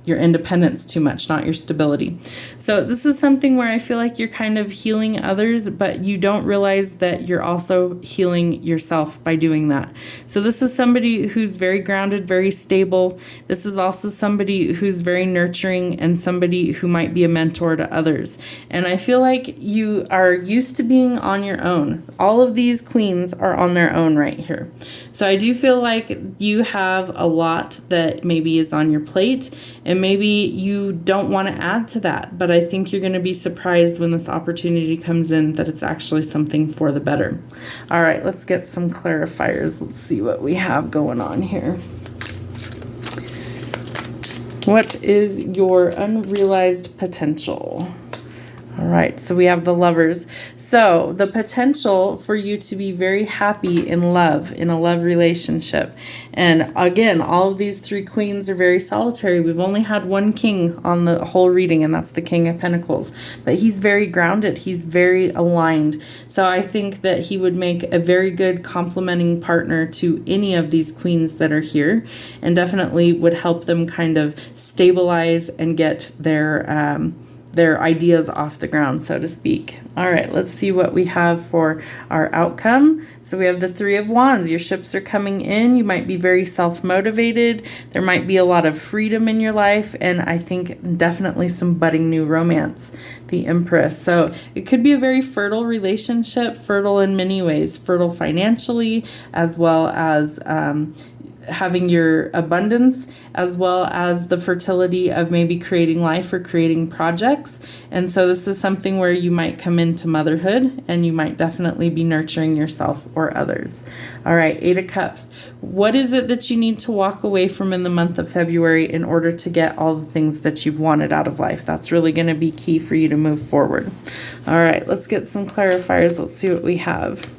Your independence too much, not your stability. So this is something where I feel like you're kind of healing others, but you don't realize that you're also healing yourself by doing that. So this is somebody who's very grounded, very stable. This is also somebody who's very nurturing and somebody who might be a mentor to others. And I feel like you are used to being on your own. All of these queens are on their own right here. So I do feel like you have a lot that maybe is on your plate, and And maybe you don't want to add to that, but I think you're going to be surprised when this opportunity comes in that it's actually something for the better. All right, let's get some clarifiers. Let's see what we have going on here. What is your unrealized potential? All right, so we have the Lovers. So the potential for you to be very happy in love, in a love relationship. And again, all of these three queens are very solitary. We've only had one king on the whole reading, and that's the King of Pentacles. But he's very grounded. He's very aligned. So I think that he would make a very good complementing partner to any of these queens that are here, and definitely would help them kind of stabilize and get their ideas off the ground, so to speak. All right, let's see what we have for our outcome. So we have the Three of Wands. Your ships are coming in. You might be very self-motivated. There might be a lot of freedom in your life, and I think definitely some budding new romance. The Empress. So it could be a very fertile relationship, fertile in many ways, fertile financially, as well as having your abundance, as well as the fertility of maybe creating life or creating projects. And so this is something where you might come into motherhood, and you might definitely be nurturing yourself or others. All right, Eight of Cups. What is it that you need to walk away from in the month of February in order to get all the things that you've wanted out of life? That's really going to be key for you to move forward. All right, let's get some clarifiers. Let's see what we have.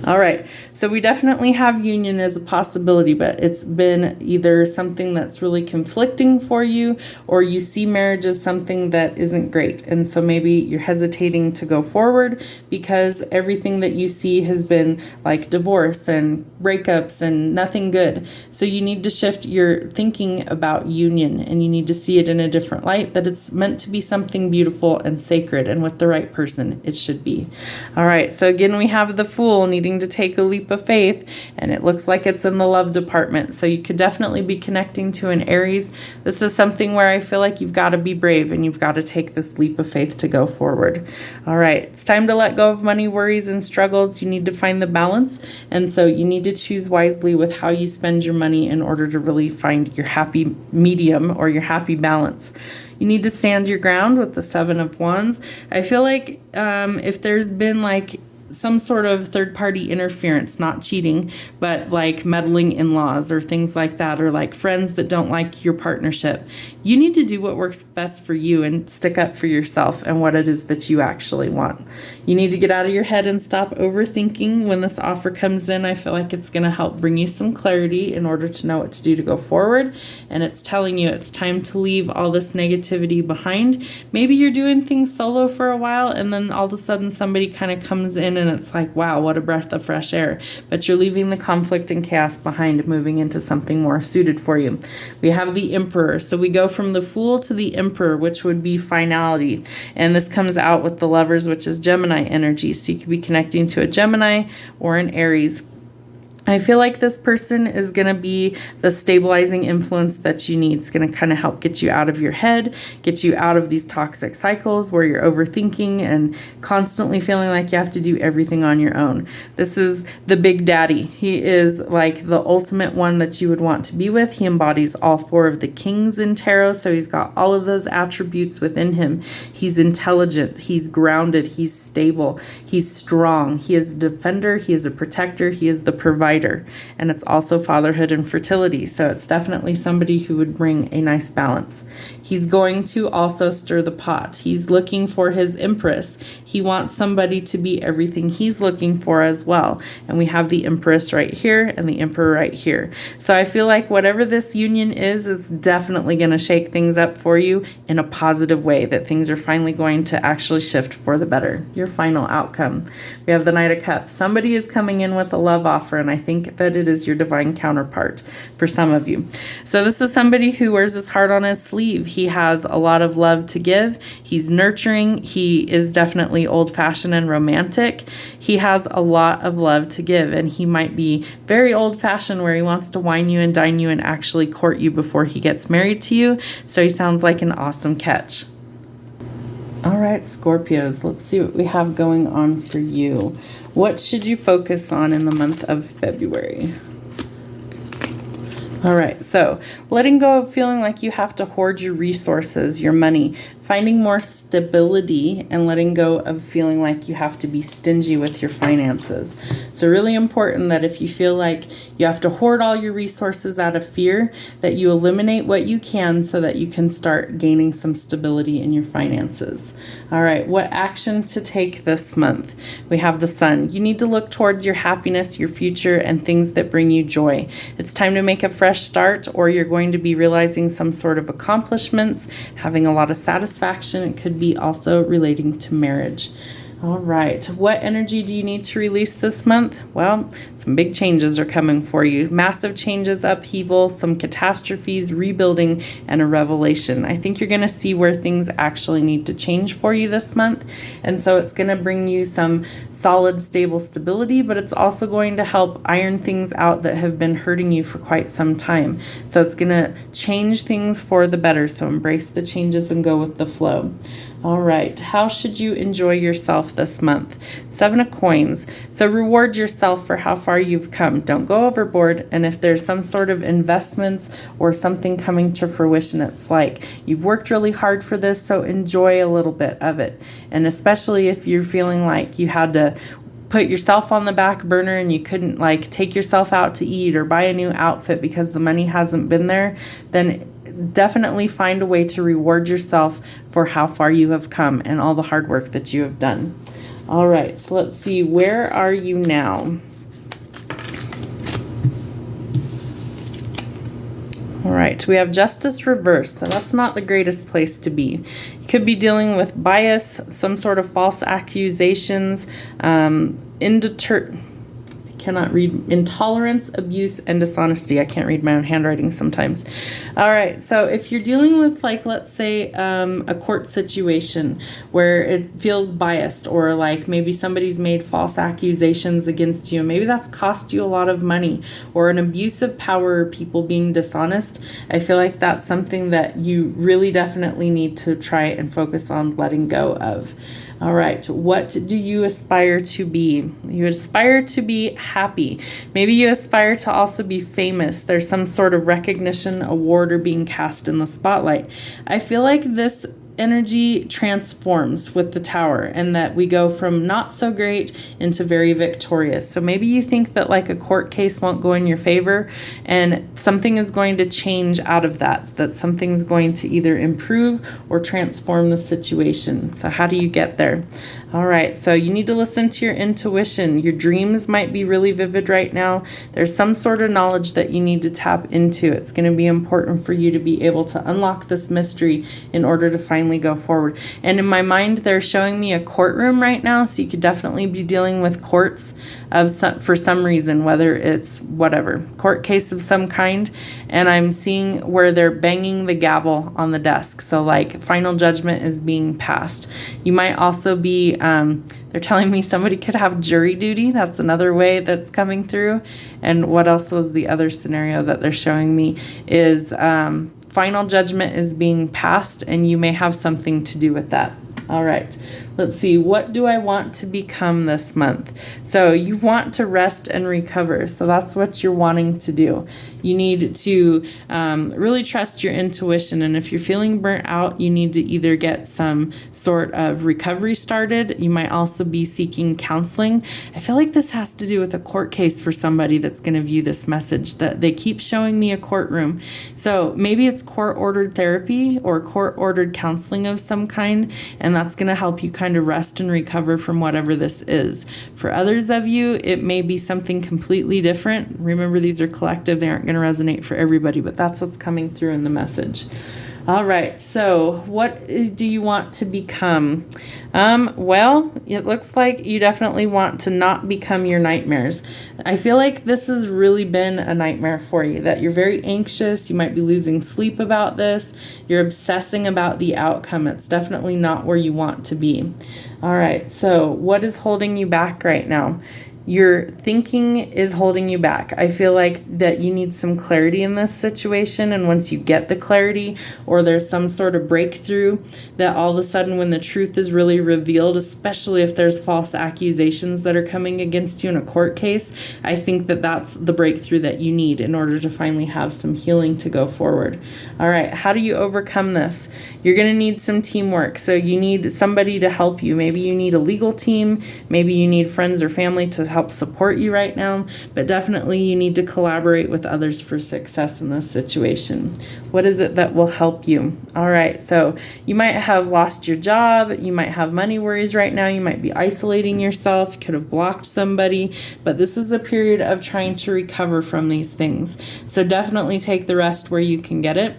All right, so we definitely have union as a possibility, but it's been either something that's really conflicting for you, or you see marriage as something that isn't great. And so maybe you're hesitating to go forward because everything that you see has been like divorce and breakups and nothing good. So you need to shift your thinking about union, and you need to see it in a different light, that it's meant to be something beautiful and sacred, and with the right person it should be. All right, so again, we have the Fool needing to take a leap of faith, and it looks like it's in the love department. So you could definitely be connecting to an Aries. This is something where I feel like you've got to be brave, and you've got to take this leap of faith to go forward. All right, it's time to let go of money worries and struggles. You need to find the balance, and so you need to choose wisely with how you spend your money in order to really find your happy medium or your happy balance. You need to stand your ground with the Seven of Wands. I feel like if there's been like some sort of third-party interference, not cheating, but like meddling in-laws or things like that, or like friends that don't like your partnership, you need to do what works best for you and stick up for yourself and what it is that you actually want. You need to get out of your head and stop overthinking when this offer comes in. I feel like it's going to help bring you some clarity in order to know what to do to go forward, and it's telling you it's time to leave all this negativity behind. Maybe you're doing things solo for a while, and then all of a sudden somebody kind of comes in and it's like, wow, what a breath of fresh air. But you're leaving the conflict and chaos behind and moving into something more suited for you. We have the Emperor. So we go from the Fool to the Emperor, which would be finality. And this comes out with the Lovers, which is Gemini energy. So you could be connecting to a Gemini or an Aries. I feel like this person is going to be the stabilizing influence that you need. It's going to kind of help get you out of your head, get you out of these toxic cycles where you're overthinking and constantly feeling like you have to do everything on your own. This is the Big Daddy. He is like the ultimate one that you would want to be with. He embodies all four of the kings in tarot, so he's got all of those attributes within him. He's intelligent, he's grounded, he's stable, he's strong, he is a defender, he is a protector, he is the provider. And it's also fatherhood and fertility. So it's definitely somebody who would bring a nice balance. He's going to also stir the pot. He's looking for his Empress. He wants somebody to be everything he's looking for as well. And we have the Empress right here and the Emperor right here. So I feel like whatever this union is, it's definitely going to shake things up for you in a positive way, that things are finally going to actually shift for the better. Your final outcome. We have the Knight of Cups. Somebody is coming in with a love offer, and I think that it is your divine counterpart for some of you. So this is somebody who wears his heart on his sleeve. He has a lot of love to give. He's nurturing. He is definitely old-fashioned and romantic. He has a lot of love to give, and he might be very old-fashioned where he wants to wine you and dine you and actually court you before he gets married to you. So he sounds like an awesome catch. All right, Scorpios, let's see what we have going on for you. What should you focus on in the month of February? All right, so letting go of feeling like you have to hoard your resources, your money, finding more stability, and letting go of feeling like you have to be stingy with your finances. So really important that if you feel like you have to hoard all your resources out of fear, that you eliminate what you can so that you can start gaining some stability in your finances. All right, what action to take this month? We have the Sun. You need to look towards your happiness, your future, and things that bring you joy. It's time to make a fresh start, or you're going to be realizing some sort of accomplishments, having a lot of satisfaction. It could be also relating to marriage. All right, what energy do you need to release this month? Well, some big changes are coming for you. Massive changes, upheaval, some catastrophes, rebuilding, and a revelation. I think you're going to see where things actually need to change for you this month. And so it's going to bring you some solid, stable stability, but it's also going to help iron things out that have been hurting you for quite some time. So it's going to change things for the better. So embrace the changes and go with the flow. All right, how should you enjoy yourself this month? 7 of Coins. So reward yourself for how far you've come. Don't go overboard. And if there's some sort of investments or something coming to fruition, it's like you've worked really hard for this, so enjoy a little bit of it. And especially if you're feeling like you had to put yourself on the back burner and you couldn't like take yourself out to eat or buy a new outfit because the money hasn't been there, then definitely find a way to reward yourself for how far you have come and all the hard work that you have done. All right, so let's see, where are you now? All right, we have Justice reversed, so that's not the greatest place to be. You could be dealing with bias, some sort of false accusations, intolerance, abuse, and dishonesty. I can't read my own handwriting sometimes. All right, so if you're dealing with, like, let's say a court situation where it feels biased, or like maybe somebody's made false accusations against you, maybe that's cost you a lot of money, or an abuse of power, or people being dishonest, I feel like that's something that you really definitely need to try and focus on letting go of. All right, what do you aspire to be? You aspire to be happy. Maybe you aspire to also be famous. There's some sort of recognition, award, or being cast in the spotlight. I feel like this energy transforms with the Tower, and that we go from not so great into very victorious. So maybe you think that like a court case won't go in your favor, and something is going to change out of that something's going to either improve or transform the situation. So how do you get there? All right, so you need to listen to your intuition. Your dreams might be really vivid right now. There's some sort of knowledge that you need to tap into. It's going to be important for you to be able to unlock this mystery in order to finally go forward. And in my mind, they're showing me a courtroom right now, so you could definitely be dealing with courts for some reason, whether it's whatever, court case of some kind. And I'm seeing where they're banging the gavel on the desk. So like final judgment is being passed. You might also be, they're telling me somebody could have jury duty. That's another way that's coming through. And what else was the other scenario that they're showing me is final judgment is being passed, and you may have something to do with that. All right, let's see. What do I want to become this month? So you want to rest and recover. So that's what you're wanting to do. You need to really trust your intuition. And if you're feeling burnt out, you need to either get some sort of recovery started. You might also be seeking counseling. I feel like this has to do with a court case for somebody that's going to view this message, that they keep showing me a courtroom. So maybe it's court-ordered therapy or court-ordered counseling of some kind, and that's going to help you kind of rest and recover from whatever this is. For others of you, it may be something completely different. Remember, these are collective. They aren't going to resonate for everybody, but that's what's coming through in the message. All right, so what do you want to become? Well, it looks like you definitely want to not become your nightmares. I feel like this has really been a nightmare for you, that you're very anxious. You might be losing sleep about this. You're obsessing about the outcome. It's definitely not where you want to be. All right, so what is holding you back right now? Your thinking is holding you back. I feel like that you need some clarity in this situation, and once you get the clarity, or there's some sort of breakthrough, that all of a sudden when the truth is really revealed, especially if there's false accusations that are coming against you in a court case, I think that that's the breakthrough that you need in order to finally have some healing to go forward. All right, how do you overcome this? You're going to need some teamwork. So you need somebody to help you. Maybe you need a legal team. Maybe you need friends or family to help support you right now. But definitely you need to collaborate with others for success in this situation. What is it that will help you? All right, so you might have lost your job. You might have money worries right now. You might be isolating yourself. You could have blocked somebody. But this is a period of trying to recover from these things. So definitely take the rest where you can get it.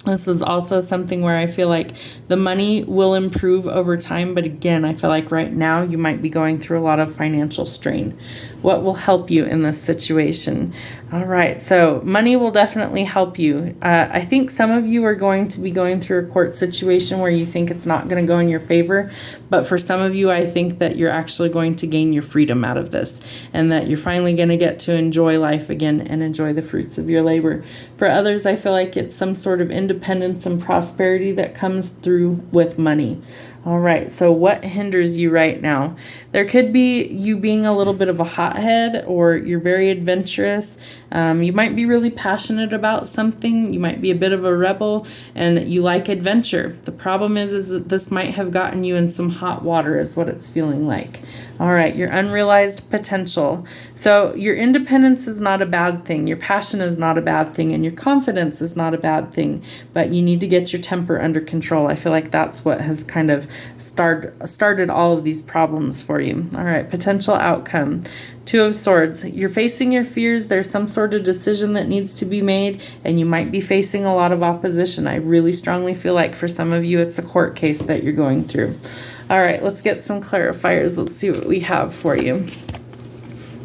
This is also something where I feel like the money will improve over time. But again, I feel like right now you might be going through a lot of financial strain. What will help you in this situation? All right, so money will definitely help you. I think some of you are going to be going through a court situation where you think it's not going to go in your favor. But for some of you, I think that you're actually going to gain your freedom out of this, and that you're finally going to get to enjoy life again and enjoy the fruits of your labor. For others, I feel like it's some sort of independence and prosperity that comes through with money. All right, so what hinders you right now? There could be you being a little bit of a hothead, or you're very adventurous. You might be really passionate about something. You might be a bit of a rebel, and you like adventure. The problem is that this might have gotten you in some hot water, is what it's feeling like. All right, your unrealized potential. So your independence is not a bad thing. Your passion is not a bad thing, and your confidence is not a bad thing. But you need to get your temper under control. I feel like that's what has kind of started all of these problems for you. All right, potential outcome. Two of Swords. You're facing your fears. There's some sort of decision that needs to be made, and you might be facing a lot of opposition. I really strongly feel like for some of you, it's a court case that you're going through. All right, let's get some clarifiers. Let's see what we have for you.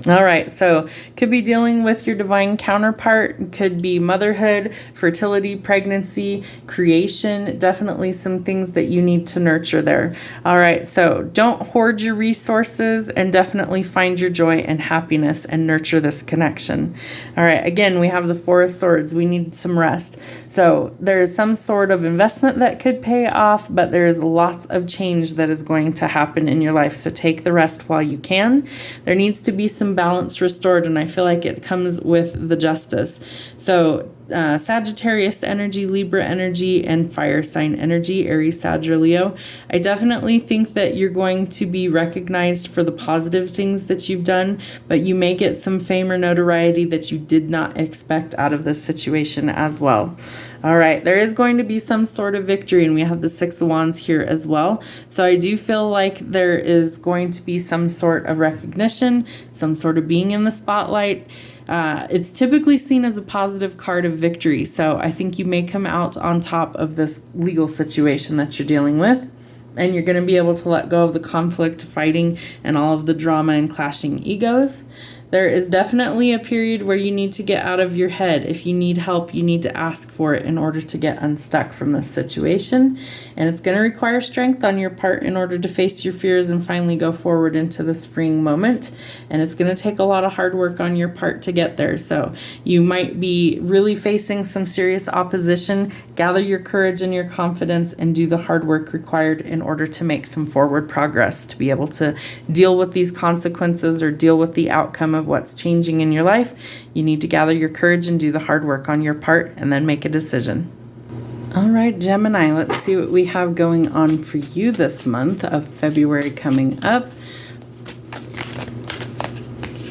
All right, so could be dealing with your divine counterpart, could be motherhood, fertility, pregnancy, creation, definitely some things that you need to nurture there. All right, so don't hoard your resources, and definitely find your joy and happiness and nurture this connection. All right, again, we have the Four of Swords. We need some rest. So there's some sort of investment that could pay off, but there's lots of change that is going to happen in your life. So take the rest while you can. There needs to be some balance restored, and I feel like it comes with the Justice. So Sagittarius energy, Libra energy, and fire sign energy, Aries, Sag, or Leo. I definitely think that you're going to be recognized for the positive things that you've done, but you may get some fame or notoriety that you did not expect out of this situation as well. All right, there is going to be some sort of victory, and we have the Six of Wands here as well. So I do feel like there is going to be some sort of recognition, some sort of being in the spotlight. It's typically seen as a positive card of victory. So I think you may come out on top of this legal situation that you're dealing with, and you're going to be able to let go of the conflict, fighting, and all of the drama and clashing egos. There is definitely a period where you need to get out of your head. If you need help, you need to ask for it in order to get unstuck from this situation. And it's going to require strength on your part in order to face your fears and finally go forward into this freeing moment. And it's going to take a lot of hard work on your part to get there. So you might be really facing some serious opposition. Gather your courage and your confidence and do the hard work required in order to make some forward progress, to be able to deal with these consequences or deal with the outcome of what's changing in your life. You need to gather your courage and do the hard work on your part, and then make a decision. All right, Gemini, let's see what we have going on for you this month of February coming up.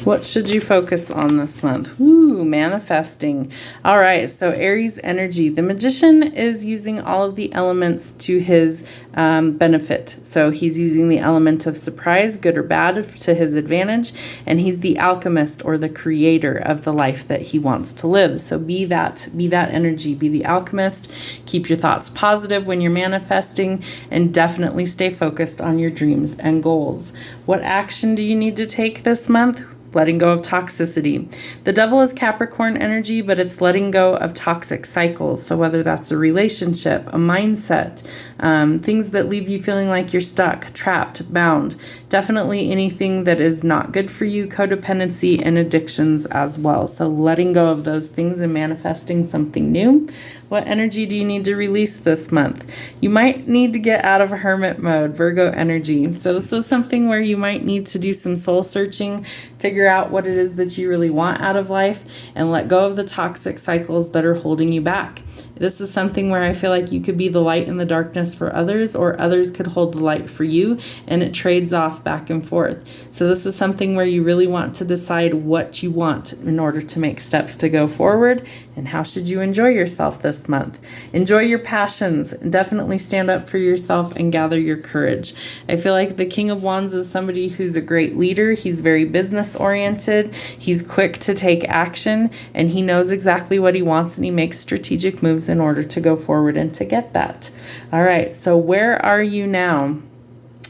What should you focus on this month? Ooh, manifesting. All right, so Aries energy. The Magician is using all of the elements to his benefit. So he's using the element of surprise, good or bad, to his advantage. And he's the alchemist, or the creator of the life that he wants to live. So be that energy, be the alchemist. Keep your thoughts positive when you're manifesting, and definitely stay focused on your dreams and goals. What action do you need to take this month? letting go of toxicity. The devil is Capricorn energy, but it's letting go of toxic cycles. So whether that's a relationship, a mindset, things that leave you feeling like you're stuck, trapped, bound, definitely anything that is not good for you, codependency and addictions as well. So letting go of those things and manifesting something new. What energy do you need to release this month? You might need to get out of hermit mode, Virgo energy. So this is something where you might need to do some soul searching, figure out what it is that you really want out of life, and let go of the toxic cycles that are holding you back. This is something where I feel like you could be the light in the darkness for others, or others could hold the light for you, and it trades off back and forth. So this is something where you really want to decide what you want in order to make steps to go forward. And how should you enjoy yourself this month? Enjoy your passions. Definitely stand up for yourself and gather your courage. I feel like the King of Wands is somebody who's a great leader. He's very business oriented. He's quick to take action, and he knows exactly what he wants, and he makes strategic moves in order to go forward and to get that. All right, so where are you now?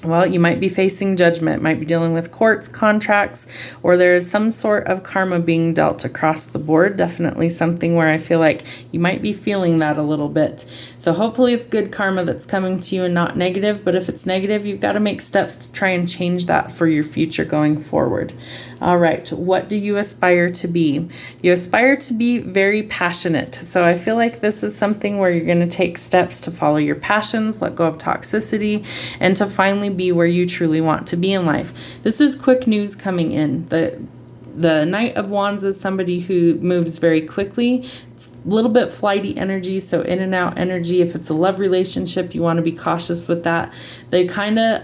Well, you might be facing judgment, might be dealing with courts, contracts, or there is some sort of karma being dealt across the board. Definitely something where I feel like you might be feeling that a little bit. So hopefully it's good karma that's coming to you and not negative. But if it's negative, you've got to make steps to try and change that for your future going forward. All right, what do you aspire to be? You aspire to be very passionate. So I feel like this is something where you're going to take steps to follow your passions, let go of toxicity, and to finally be where you truly want to be in life. This is quick news coming in. The Knight of Wands is somebody who moves very quickly. It's a little bit flighty energy, so in and out energy. If it's a love relationship, you want to be cautious with that. They kind of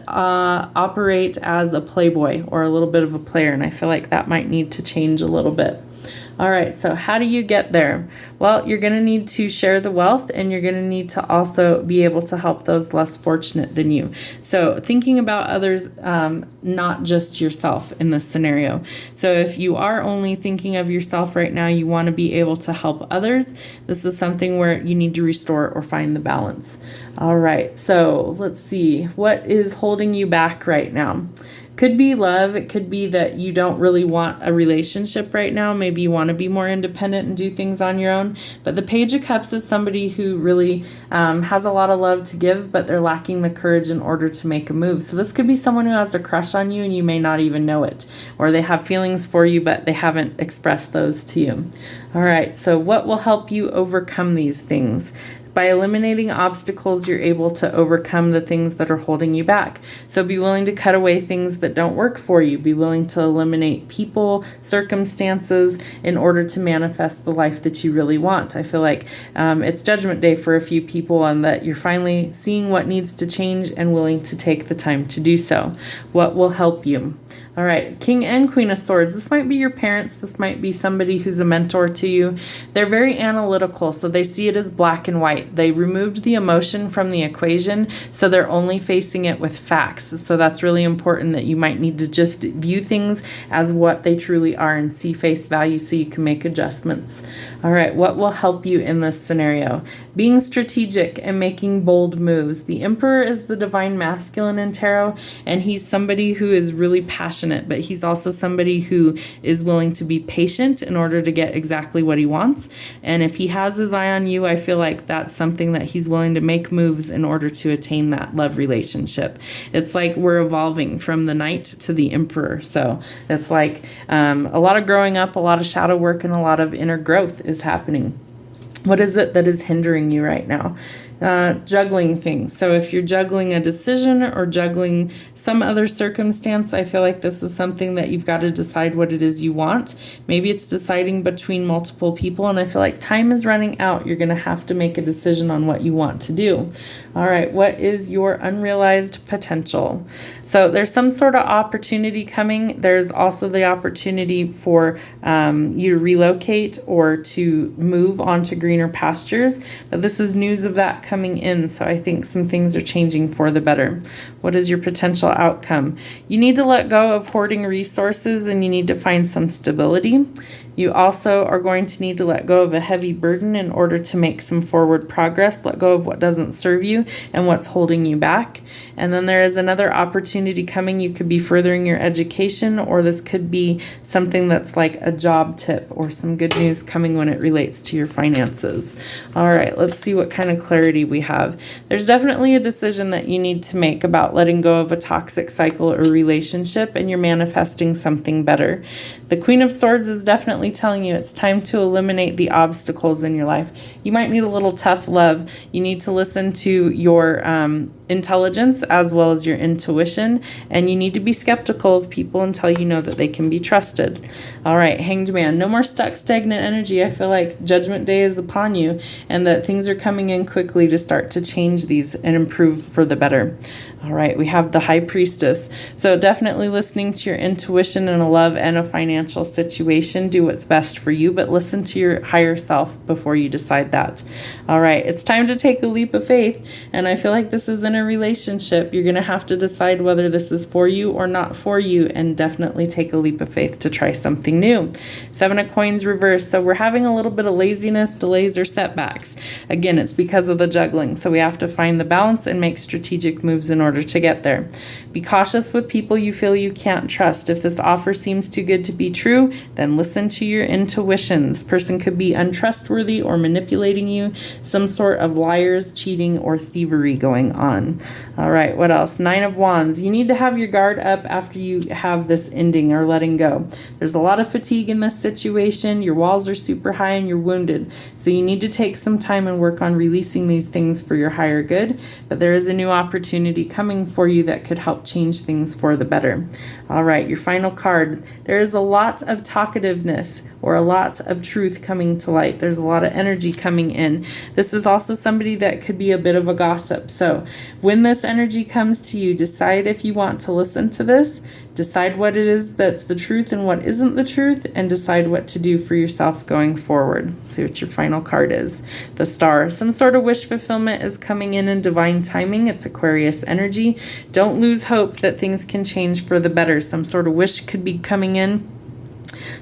operate as a playboy or a little bit of a player, and I feel like that might need to change a little bit. All right, so how do you get there? Well, you're going to need to share the wealth, and you're going to need to also be able to help those less fortunate than you. So thinking about others, not just yourself in this scenario. So if you are only thinking of yourself right now, you want to be able to help others. This is something where you need to restore or find the balance. All right, so let's see. What is holding you back right now? Could be love. It could be that you don't really want a relationship right now. Maybe you want to be more independent and do things on your own. But the Page of Cups is somebody who really has a lot of love to give, but they're lacking the courage in order to make a move. So this could be someone who has a crush on you and you may not even know it. Or they have feelings for you, but they haven't expressed those to you. All right, so what will help you overcome these things? By eliminating obstacles, you're able to overcome the things that are holding you back. So be willing to cut away things that don't work for you. Be willing to eliminate people, circumstances in order to manifest the life that you really want. I feel like it's Judgment Day for a few people, and that you're finally seeing what needs to change and willing to take the time to do so. What will help you? All right, King and Queen of Swords. This might be your parents. This might be somebody who's a mentor to you. They're very analytical, so they see it as black and white. They removed the emotion from the equation, so they're only facing it with facts. So that's really important, that you might need to just view things as what they truly are and see face value so you can make adjustments. All right, what will help you in this scenario? Being strategic and making bold moves. The Emperor is the divine masculine in tarot, and he's somebody who is really passionate, but he's also somebody who is willing to be patient in order to get exactly what he wants. And if he has his eye on you, I feel like that's something that he's willing to make moves in order to attain that love relationship. It's like we're evolving from the Knight to the Emperor. So it's like a lot of growing up, a lot of shadow work, and a lot of inner growth is happening. What is it that is hindering you right now? Juggling things. So if you're juggling a decision or juggling some other circumstance, I feel like this is something that you've got to decide what it is you want. Maybe it's deciding between multiple people, and I feel like time is running out. You're going to have to make a decision on what you want to do. All right, what is your unrealized potential? So there's some sort of opportunity coming. There's also the opportunity for you to relocate or to move onto greener pastures, but this is news of that coming in. So I think some things are changing for the better. What is your potential outcome? You need to let go of hoarding resources and you need to find some stability. You also are going to need to let go of a heavy burden in order to make some forward progress. Let go of what doesn't serve you and what's holding you back. And then there is another opportunity coming. You could be furthering your education, or this could be something that's like a job tip or some good news coming when it relates to your finances. All right, let's see what kind of clarity we have. There's definitely a decision that you need to make about letting go of a toxic cycle or relationship, and you're manifesting something better. The Queen of Swords is definitely telling you it's time to eliminate the obstacles in your life. You might need a little tough love. You need to listen to your intelligence as well as your intuition, and you need to be skeptical of people until you know that they can be trusted. All right, Hanged Man, no more stuck, stagnant energy. I feel like Judgment Day is upon you and that things are coming in quickly to start to change these and improve for the better. All right, we have the High Priestess. So definitely listening to your intuition in a love and a financial situation. Do what's best for you, but listen to your higher self before you decide that. All right, it's time to take a leap of faith, and I feel like this is in a relationship. You're going to have to decide whether this is for you or not for you, and definitely take a leap of faith to try something new. 7 of Coins reversed. So we're having a little bit of laziness, delays, or setbacks. Again, it's because of the juggling. So we have to find the balance and make strategic moves in order to get there. Be cautious with people you feel you can't trust. If this offer seems too good to be true, then listen to your intuition. This person could be untrustworthy or manipulating you, some sort of liars, cheating, or thievery going on. All right, what else? 9 of Wands. You need to have your guard up after you have this ending or letting go. There's a lot of fatigue in this situation. Your walls are super high and you're wounded. So you need to take some time and work on releasing these things for your higher good. But there is a new opportunity coming for you that could help change things for the better. All right, your final card. There is a lot of talkativeness or a lot of truth coming to light. There's a lot of energy coming in. This is also somebody that could be a bit of a gossip. So when this energy comes to you, decide if you want to listen to this, decide what it is that's the truth and what isn't the truth, and decide what to do for yourself going forward. See what your final card is. The Star. Some sort of wish fulfillment is coming in divine timing. It's Aquarius energy. Don't lose hope that things can change for the better. Some sort of wish could be coming in.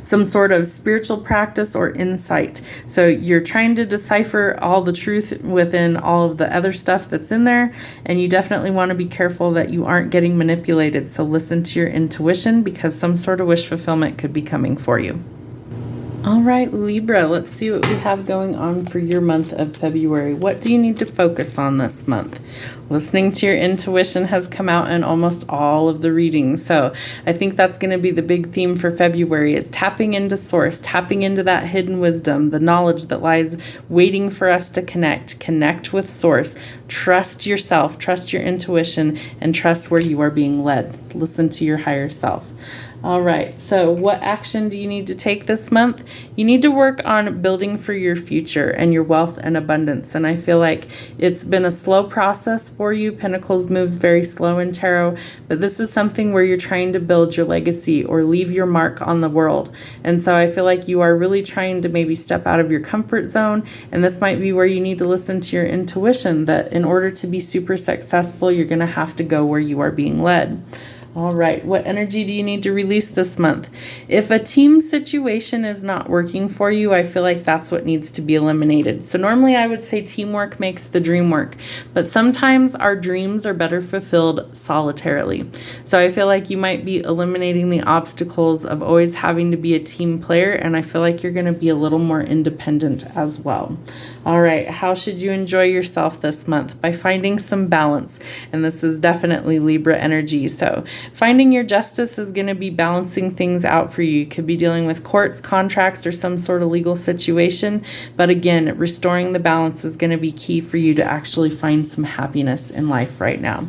Some sort of spiritual practice or insight. So you're trying to decipher all the truth within all of the other stuff that's in there, and you definitely want to be careful that you aren't getting manipulated. So listen to your intuition, because some sort of wish fulfillment could be coming for you. All right, Libra, let's see what we have going on for your month of February. What do you need to focus on this month? Listening to your intuition has come out in almost all of the readings. So I think that's going to be the big theme for February, is tapping into source, tapping into that hidden wisdom, the knowledge that lies waiting for us to connect with source. Trust yourself, trust your intuition, and trust where you are being led. Listen to your higher self. All right, so what action do you need to take this month? You need to work on building for your future and your wealth and abundance. And I feel like it's been a slow process for you. Pentacles moves very slow in tarot, but this is something where you're trying to build your legacy or leave your mark on the world. And so I feel like you are really trying to maybe step out of your comfort zone. And this might be where you need to listen to your intuition, that in order to be super successful, you're going to have to go where you are being led. All right, what energy do you need to release this month? If a team situation is not working for you, I feel like that's what needs to be eliminated. So normally I would say teamwork makes the dream work, but sometimes our dreams are better fulfilled solitarily. So I feel like you might be eliminating the obstacles of always having to be a team player, and I feel like you're going to be a little more independent as well. All right, how should you enjoy yourself this month? By finding some balance, and this is definitely Libra energy. So finding your justice is going to be balancing things out for you. You could be dealing with courts, contracts, or some sort of legal situation. But again, restoring the balance is going to be key for you to actually find some happiness in life right now.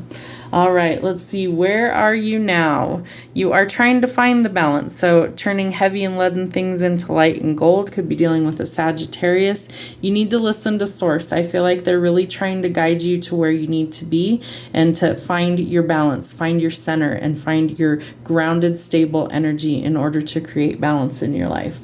All right, let's see. Where are you now? You are trying to find the balance. So turning heavy and leaden things into light and gold, could be dealing with a Sagittarius. You need to listen to source. I feel like they're really trying to guide you to where you need to be and to find your balance, find your center, and find your grounded, stable energy in order to create balance in your life.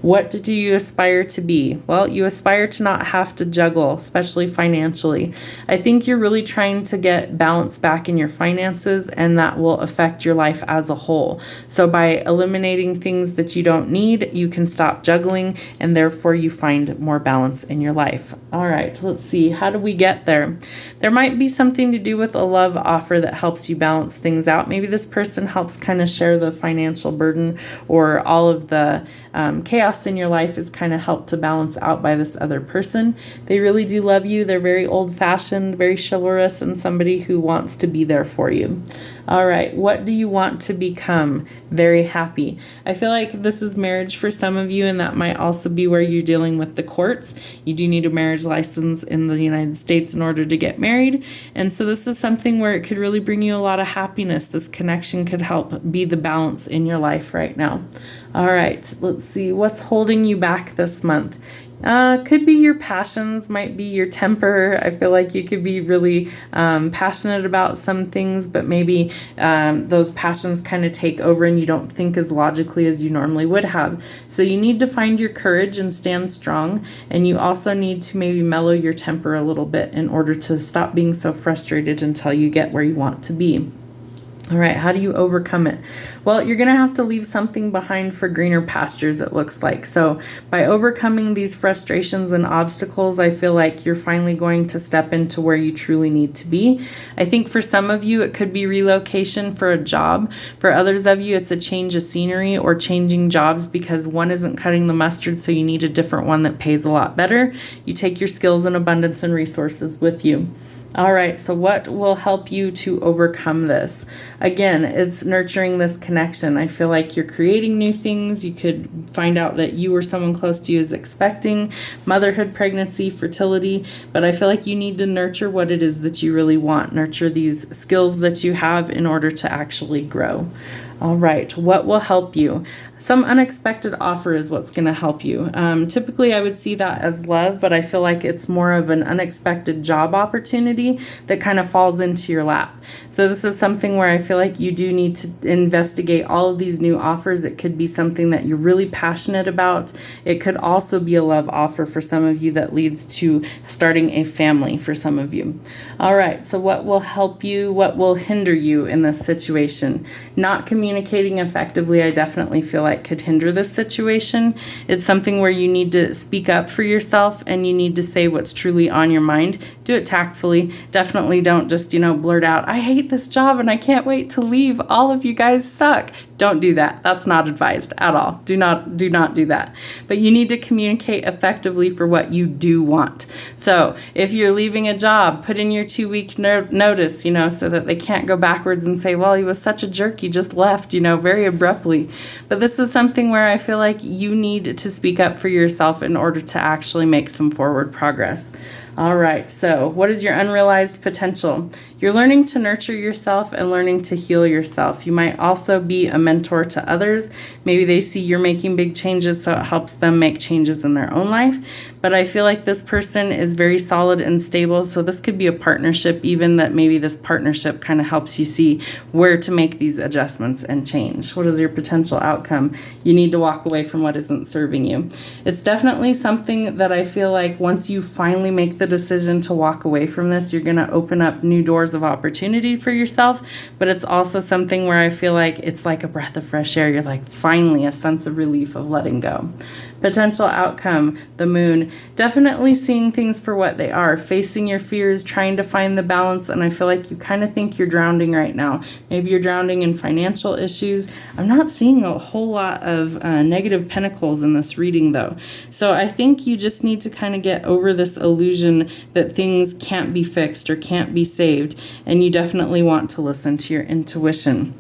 What do you aspire to be? Well, you aspire to not have to juggle, especially financially. I think you're really trying to get balance back in your finances, and that will affect your life as a whole. So by eliminating things that you don't need, you can stop juggling, and therefore you find more balance in your life. All right, let's see. How do we get there? There might be something to do with a love offer that helps you balance things out. Maybe this person helps kind of share the financial burden, or all of the chaos in your life is kind of helped to balance out by this other person. They really do love you. They're very old-fashioned, very chivalrous, and somebody who wants to be there for you. All right, what do you want to become? Very happy. I feel like this is marriage for some of you, and that might also be where you're dealing with the courts. You do need a marriage license in the United States in order to get married, and so this is something where it could really bring you a lot of happiness. This connection could help be the balance in your life right now. All right, let's see. What's holding you back this month? Could be your passions, might be your temper. I feel like you could be really passionate about some things, but maybe those passions kind of take over and you don't think as logically as you normally would have. So you need to find your courage and stand strong. And you also need to maybe mellow your temper a little bit in order to stop being so frustrated until you get where you want to be. All right, how do you overcome it? Well, you're going to have to leave something behind for greener pastures, it looks like. So by overcoming these frustrations and obstacles, I feel like you're finally going to step into where you truly need to be. I think for some of you, it could be relocation for a job. For others of you, it's a change of scenery or changing jobs because one isn't cutting the mustard, so you need a different one that pays a lot better. You take your skills and abundance and resources with you. All right, so what will help you to overcome this? Again, it's nurturing this connection. I feel like you're creating new things. You could find out that you or someone close to you is expecting motherhood, pregnancy, fertility, but I feel like you need to nurture what it is that you really want. Nurture these skills that you have in order to actually grow. All right, what will help you? Some unexpected offer is what's going to help you. Typically, I would see that as love, but I feel like it's more of an unexpected job opportunity that kind of falls into your lap. So this is something where I feel like you do need to investigate all of these new offers. It could be something that you're really passionate about. It could also be a love offer for some of you that leads to starting a family for some of you. All right, so what will help you? What will hinder you in this situation? Not communicating effectively, I definitely feel like could hinder this situation. It's something where you need to speak up for yourself and you need to say what's truly on your mind. Do it tactfully. Definitely don't just, blurt out, I hate this job and I can't wait to leave. All of you guys suck. Don't do that. That's not advised at all. Do not do that. But you need to communicate effectively for what you do want. So if you're leaving a job, put in your 2-week notice, so that they can't go backwards and say, well, he was such a jerk, he just left, very abruptly. But this is something where I feel like you need to speak up for yourself in order to actually make some forward progress. All right, so what is your unrealized potential? You're learning to nurture yourself and learning to heal yourself. You might also be a mentor to others. Maybe they see you're making big changes, so it helps them make changes in their own life. But I feel like this person is very solid and stable, so this could be a partnership, even that maybe this partnership kind of helps you see where to make these adjustments and change. What is your potential outcome? You need to walk away from what isn't serving you. It's definitely something that I feel like once you finally make the decision to walk away from this, you're going to open up new doors of opportunity for yourself, but it's also something where I feel like it's like a breath of fresh air. You're like, finally, a sense of relief of letting go. Potential outcome, the moon, definitely seeing things for what they are, facing your fears, trying to find the balance, and I feel like you kind of think you're drowning right now. Maybe you're drowning in financial issues. I'm not seeing a whole lot of negative pentacles in this reading, though. So I think you just need to kind of get over this illusion that things can't be fixed or can't be saved, and you definitely want to listen to your intuition.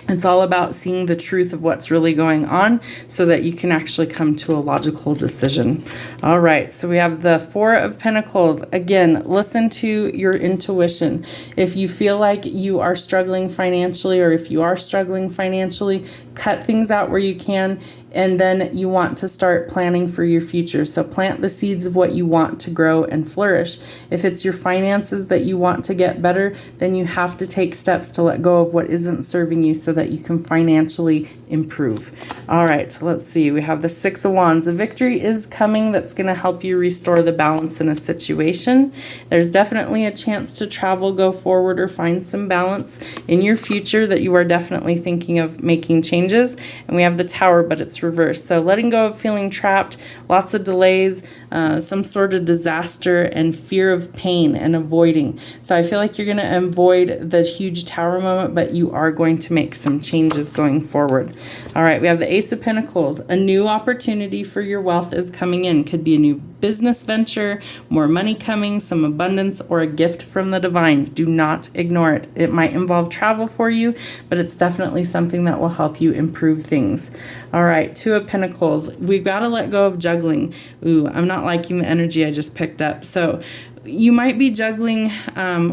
It's all about seeing the truth of what's really going on so that you can actually come to a logical decision. All right, so we have the Four of Pentacles. Again, listen to your intuition. If you feel like you are struggling financially, or if you are struggling financially, cut things out where you can, and then you want to start planning for your future. So plant the seeds of what you want to grow and flourish. If it's your finances that you want to get better, then you have to take steps to let go of what isn't serving you so so that you can financially improve. All right, let's see. We have the Six of Wands. A victory is coming that's going to help you restore the balance in a situation. There's definitely a chance to travel, go forward, or find some balance in your future that you are definitely thinking of making changes. And we have the Tower, but it's reversed. So letting go of feeling trapped, lots of delays, some sort of disaster, and fear of pain and avoiding. So I feel like you're going to avoid the huge Tower moment, but you are going to make some changes going forward. All right, we have the Ace of Pentacles. A new opportunity for your wealth is coming in. Could be a new business venture, more money coming, some abundance, or a gift from the divine. Do not ignore it. It might involve travel for you, but it's definitely something that will help you improve things. All right, Two of Pentacles. We've got to let go of juggling. Ooh, I'm not liking the energy I just picked up. So you might be juggling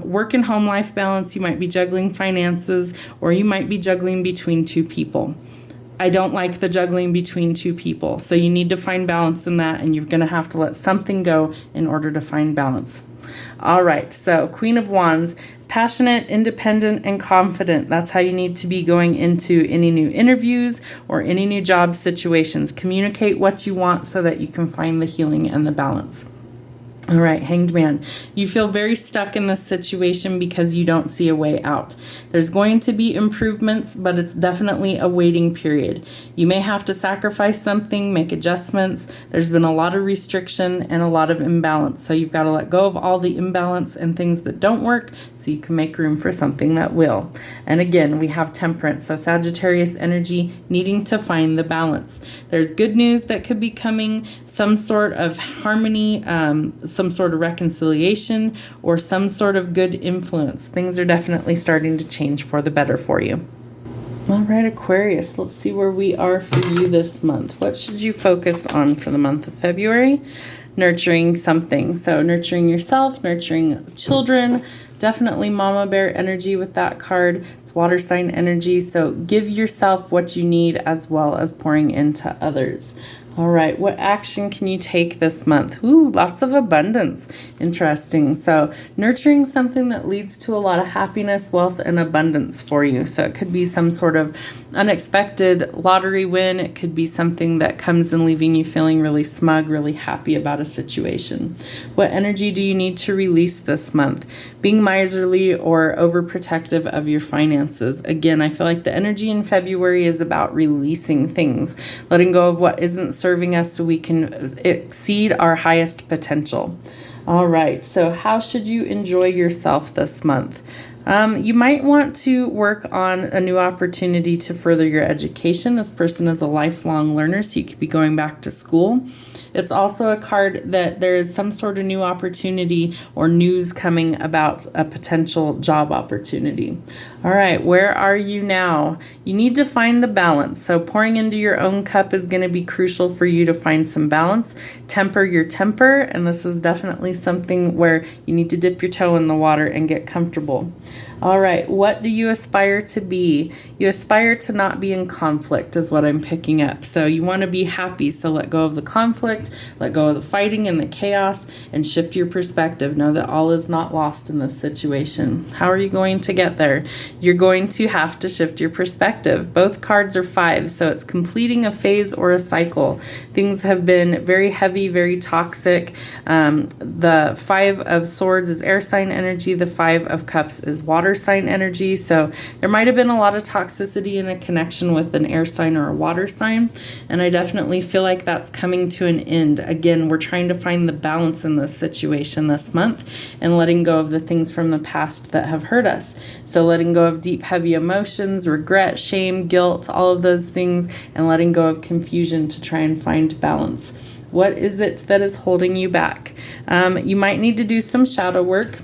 work and home life balance. You might be juggling finances, or you might be juggling between two people. I don't like the juggling between two people. So you need to find balance in that, and you're going to have to let something go in order to find balance. All right, so Queen of Wands, passionate, independent, and confident. That's how you need to be going into any new interviews or any new job situations. Communicate what you want so that you can find the healing and the balance. All right, Hanged Man. You feel very stuck in this situation because you don't see a way out. There's going to be improvements, but it's definitely a waiting period. You may have to sacrifice something, make adjustments. There's been a lot of restriction and a lot of imbalance. So you've got to let go of all the imbalance and things that don't work so you can make room for something that will. And again, we have Temperance. So Sagittarius energy, needing to find the balance. There's good news that could be coming, some sort of harmony, some sort of reconciliation, or some sort of good influence. Things are definitely starting to change for the better for you. All right, Aquarius, let's see where we are for you this month. What should you focus on for the month of February? Nurturing something. So nurturing yourself, nurturing children, definitely mama bear energy with that card. It's water sign energy. So give yourself what you need as well as pouring into others. All right, what action can you take this month? Ooh, lots of abundance. Interesting. So nurturing something that leads to a lot of happiness, wealth, and abundance for you. So it could be some sort of unexpected lottery win. It could be something that comes in leaving you feeling really smug, really happy about a situation. What energy do you need to release this month? Being miserly or overprotective of your finances. Again, I feel like the energy in February is about releasing things, letting go of what isn't serving us so we can exceed our highest potential. All right, so how should you enjoy yourself this month? You might want to work on a new opportunity to further your education. This person is a lifelong learner, so you could be going back to school. It's also a card that there is some sort of new opportunity or news coming about a potential job opportunity. All right, where are you now? You need to find the balance. So pouring into your own cup is going to be crucial for you to find some balance. Temper your temper, and this is definitely something where you need to dip your toe in the water and get comfortable. All right, what do you aspire to be? You aspire to not be in conflict is what I'm picking up. So you want to be happy, so let go of the conflict, let go of the fighting and the chaos, and shift your perspective. Know that all is not lost in this situation. How are you going to get there? You're going to have to shift your perspective. Both cards are 5, so it's completing a phase or a cycle. Things have been very heavy, very toxic. The 5 of Swords is air sign energy. The 5 of Cups is water sign energy. So there might have been a lot of toxicity in a connection with an air sign or a water sign. And I definitely feel like that's coming to an end. Again, we're trying to find the balance in this situation this month and letting go of the things from the past that have hurt us. So letting go of deep, heavy emotions, regret, shame, guilt, all of those things, and letting go of confusion to try and find balance. What is it that is holding you back? You might need to do some shadow work.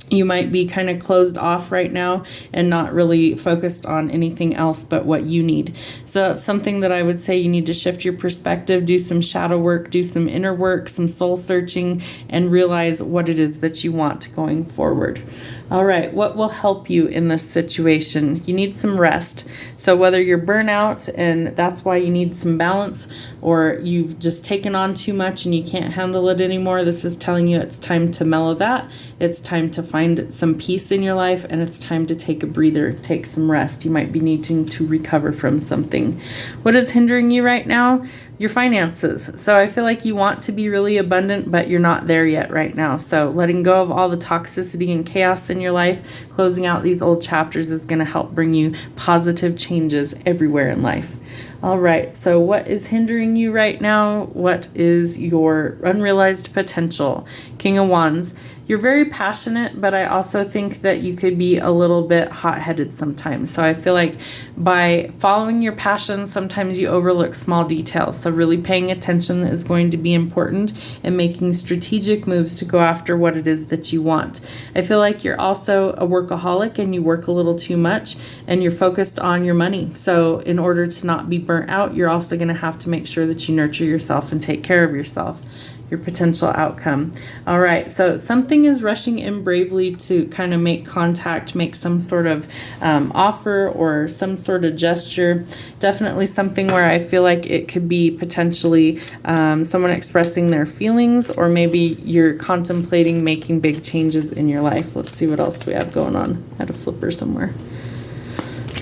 You might be kind of closed off right now and not really focused on anything else but what you need. So that's something that I would say you need to shift your perspective, do some shadow work, do some inner work, some soul searching, and realize what it is that you want going forward. All right, what will help you in this situation? You need some rest. So whether you're burnout and that's why you need some balance, or you've just taken on too much and you can't handle it anymore, this is telling you it's time to mellow that. It's time to find some peace in your life, and it's time to take a breather, take some rest. You might be needing to recover from something. What is hindering you right now? Your finances. So I feel like you want to be really abundant, but you're not there yet right now. So letting go of all the toxicity and chaos in your life, closing out these old chapters, is going to help bring you positive changes everywhere in life. All right, so what is hindering you right now? What is your unrealized potential? King of Wands. You're very passionate, but I also think that you could be a little bit hot-headed sometimes. So I feel like by following your passion, sometimes you overlook small details. So really paying attention is going to be important, and making strategic moves to go after what it is that you want. I feel like you're also a workaholic and you work a little too much, and you're focused on your money. So in order to not be burnt out, you're also going to have to make sure that you nurture yourself and take care of yourself. Your potential outcome. All right, so something is rushing in bravely to kind of make contact, make some sort of offer or some sort of gesture. Definitely something where I feel like it could be potentially someone expressing their feelings, or maybe you're contemplating making big changes in your life. Let's see what else we have going on. I had a flipper somewhere.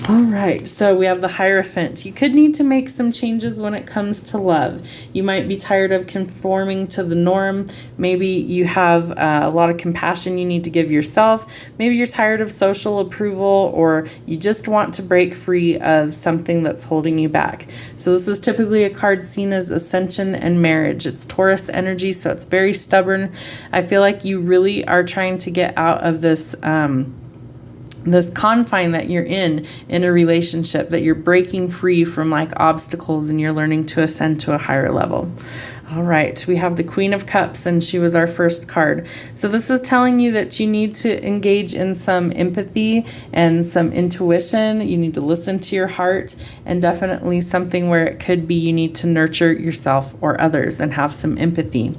All right, so we have the Hierophant. You could need to make some changes when it comes to love. You might be tired of conforming to the norm. Maybe you have a lot of compassion you need to give yourself. Maybe you're tired of social approval, or you just want to break free of something that's holding you back. So this is typically a card seen as ascension and marriage. It's Taurus energy, so it's very stubborn. I feel like you really are trying to get out of this this confine that you're in a relationship, that you're breaking free from like obstacles, and you're learning to ascend to a higher level. All right, we have the Queen of Cups, and she was our first card. So this is telling you that you need to engage in some empathy and some intuition. You need to listen to your heart, and definitely something where it could be you need to nurture yourself or others and have some empathy.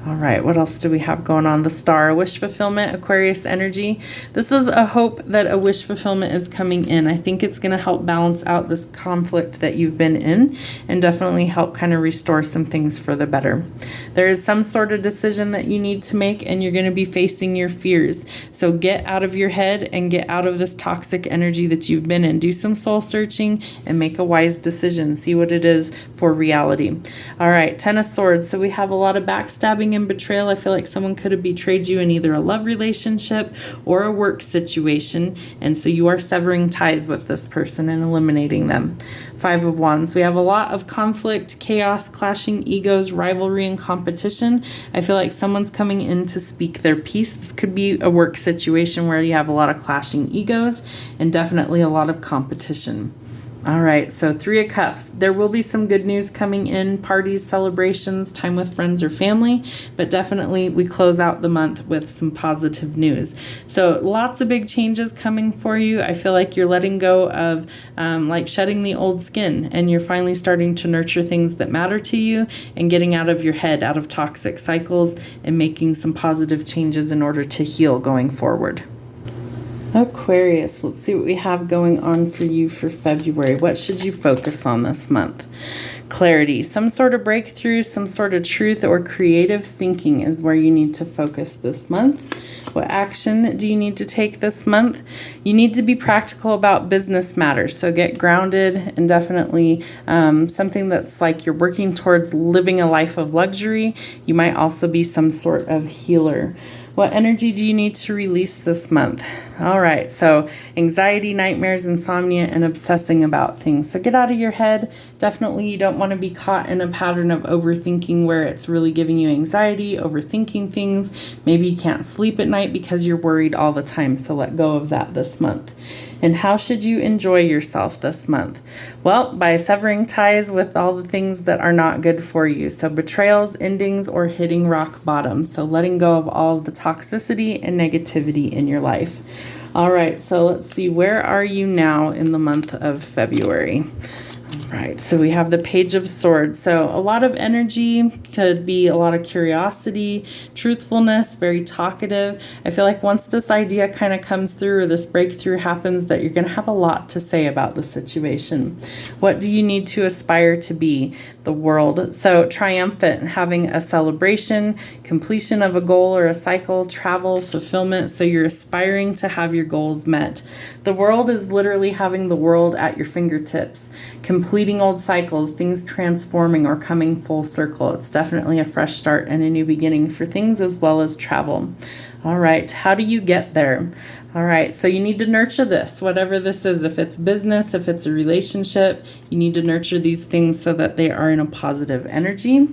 All right, what else do we have going on? The Star, wish fulfillment, Aquarius energy. This is a hope that a wish fulfillment is coming in. I think it's going to help balance out this conflict that you've been in, and definitely help kind of restore some things for the better. There is some sort of decision that you need to make, and you're going to be facing your fears. So get out of your head and get out of this toxic energy that you've been in. Do some soul searching and make a wise decision. See what it is for reality. All right, Ten of Swords. So we have a lot of backstabbing and betrayal. I feel like someone could have betrayed you in either a love relationship or a work situation, and so you are severing ties with this person and eliminating them. Five of Wands. We have a lot of conflict, chaos, clashing egos, rivalry, and competition. I feel like someone's coming in to speak their piece. This could be a work situation where you have a lot of clashing egos and definitely a lot of competition. All right, so Three of Cups. There will be some good news coming in, parties, celebrations, time with friends or family, but definitely we close out the month with some positive news. So lots of big changes coming for you. I feel like you're letting go of like shedding the old skin, and you're finally starting to nurture things that matter to you, and getting out of your head, out of toxic cycles, and making some positive changes in order to heal going forward. Aquarius, let's see what we have going on for you for February. What should you focus on this month? Clarity, some sort of breakthrough, some sort of truth or creative thinking is where you need to focus this month. What action do you need to take this month? You need to be practical about business matters. So get grounded, and definitely something that's like you're working towards living a life of luxury. You might also be some sort of healer. What energy do you need to release this month? All right, so anxiety, nightmares, insomnia, and obsessing about things. So get out of your head. Definitely you don't want to be caught in a pattern of overthinking where it's really giving you anxiety, overthinking things. Maybe you can't sleep at night because you're worried all the time. So let go of that this month. And how should you enjoy yourself this month? Well, by severing ties with all the things that are not good for you. So betrayals, endings, or hitting rock bottom. So letting go of all of the toxicity and negativity in your life. All right, so let's see, where are you now in the month of February? Right, so we have the Page of Swords. So a lot of energy, could be a lot of curiosity, truthfulness, very talkative. I feel like once this idea kind of comes through or this breakthrough happens, that you're going to have a lot to say about the situation. What do you need to aspire to be? The World. So triumphant, having a celebration, completion of a goal or a cycle, travel, fulfillment. So you're aspiring to have your goals met. The World is literally having the world at your fingertips, completing old cycles, things transforming or coming full circle. It's definitely a fresh start and a new beginning for things as well as travel. All right, how do you get there? All right, so you need to nurture this, whatever this is. If it's business, if it's a relationship, you need to nurture these things so that they are in a positive energy.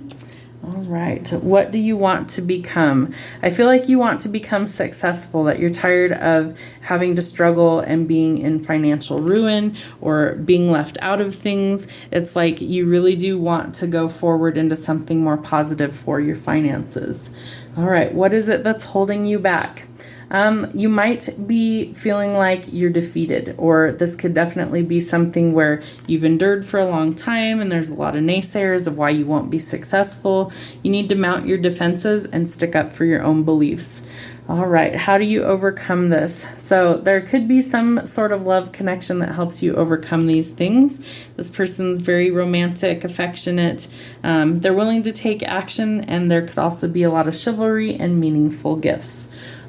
All right, what do you want to become? I feel like you want to become successful, that you're tired of having to struggle and being in financial ruin or being left out of things. It's like you really do want to go forward into something more positive for your finances. All right, what is it that's holding you back? You might be feeling like you're defeated, or this could definitely be something where you've endured for a long time and there's a lot of naysayers of why you won't be successful. You need to mount your defenses and stick up for your own beliefs. All right, how do you overcome this? So there could be some sort of love connection that helps you overcome these things. This person's very romantic, affectionate. They're willing to take action, and there could also be a lot of chivalry and meaningful gifts.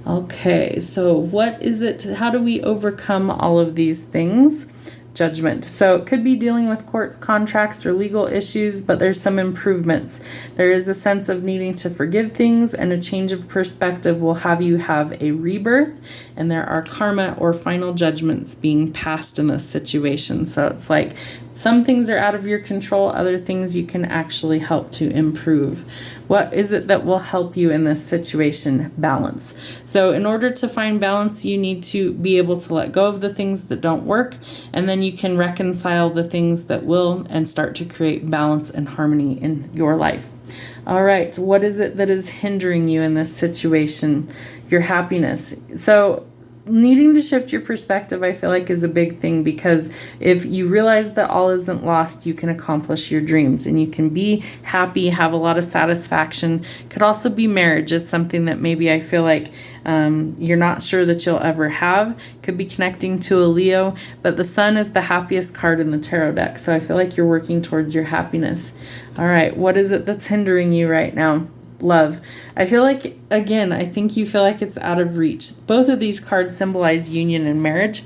Okay, so what is it? How do we overcome all of these things? Judgment. So it could be dealing with courts, contracts, or legal issues, but there's some improvements. There is a sense of needing to forgive things, and a change of perspective will have you have a rebirth, and there are karma or final judgments being passed in this situation. So it's like some things are out of your control, other things you can actually help to improve. What is it that will help you in this situation? Balance. So in order to find balance, you need to be able to let go of the things that don't work, and then you can reconcile the things that will and start to create balance and harmony in your life. All right, what is it that is hindering you in this situation? Your happiness. So needing to shift your perspective, I feel like, is a big thing, because if you realize that all isn't lost, you can accomplish your dreams and you can be happy, have a lot of satisfaction. Could also be marriage is something that maybe I feel like you're not sure that you'll ever have. Could be connecting to a Leo, but the Sun is the happiest card in the tarot deck. So I feel like you're working towards your happiness. All right, what is it that's hindering you right now? Love. I feel like, again, I think you feel like it's out of reach. Both of these cards symbolize union and marriage.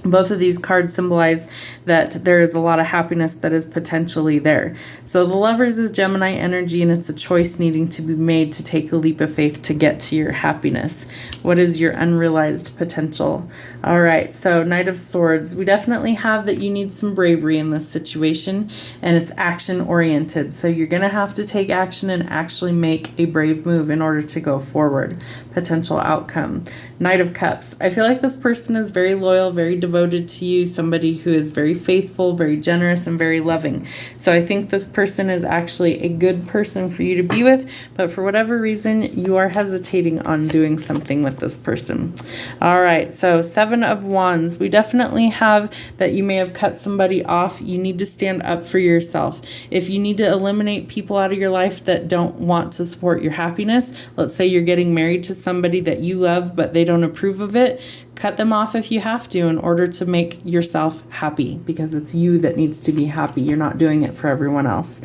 Both of these cards symbolize that there is a lot of happiness that is potentially there. So the Lovers is Gemini energy, and it's a choice needing to be made to take a leap of faith to get to your happiness. What is your unrealized potential? All right, so Knight of Swords. We definitely have that you need some bravery in this situation, and it's action oriented. So you're going to have to take action and actually make a brave move in order to go forward. Potential outcome. Knight of Cups. I feel like this person is very loyal, very devoted to you, somebody who is very faithful, very generous, and very loving. So I think this person is actually a good person for you to be with, but for whatever reason, you are hesitating on doing something with this person. All right, so Seven of Wands. We definitely have that you may have cut somebody off. You need to stand up for yourself. If you need to eliminate people out of your life that don't want to support your happiness, let's say you're getting married to somebody that you love, but they don't approve of it, cut them off if you have to in order to make yourself happy, because it's you that needs to be happy. You're not doing it for everyone else.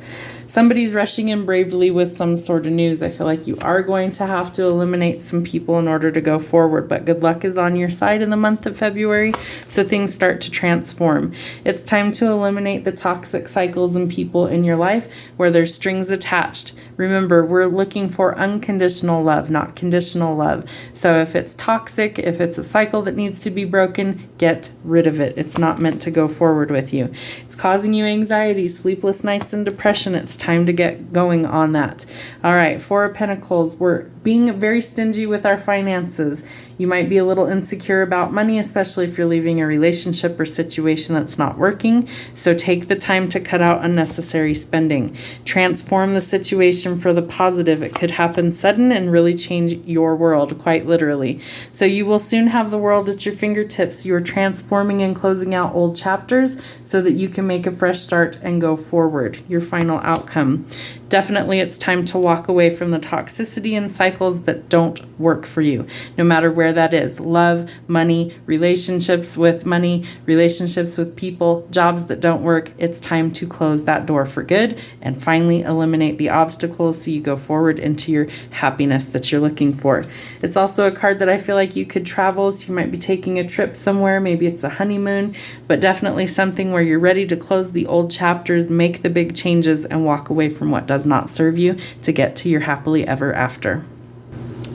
Somebody's rushing in bravely with some sort of news. I feel like you are going to have to eliminate some people in order to go forward, but good luck is on your side in the month of February, so things start to transform. It's time to eliminate the toxic cycles and people in your life where there's strings attached. Remember, we're looking for unconditional love, not conditional love. So if it's toxic, if it's a cycle that needs to be broken, get rid of it. It's not meant to go forward with you. It's causing you anxiety, sleepless nights, and depression. It's time to get going on that. All right, Four of Pentacles. We're being very stingy with our finances. You might be a little insecure about money, especially if you're leaving a relationship or situation that's not working. So take the time to cut out unnecessary spending. Transform the situation for the positive. It could happen sudden and really change your world, quite literally. So you will soon have the world at your fingertips. You are transforming and closing out old chapters so that you can make a fresh start and go forward. Your final outcome. Definitely it's time to walk away from the toxicity and cycles that don't work for you, no matter where that is. Love, money, relationships with money, relationships with people, jobs that don't work. It's time to close that door for good and finally eliminate the obstacles so you go forward into your happiness that you're looking for. It's also a card that I feel like you could travel, so you might be taking a trip somewhere. Maybe it's a honeymoon, but definitely something where you're ready to close the old chapters, make the big changes, and walk away from what does not serve you to get to your happily ever after.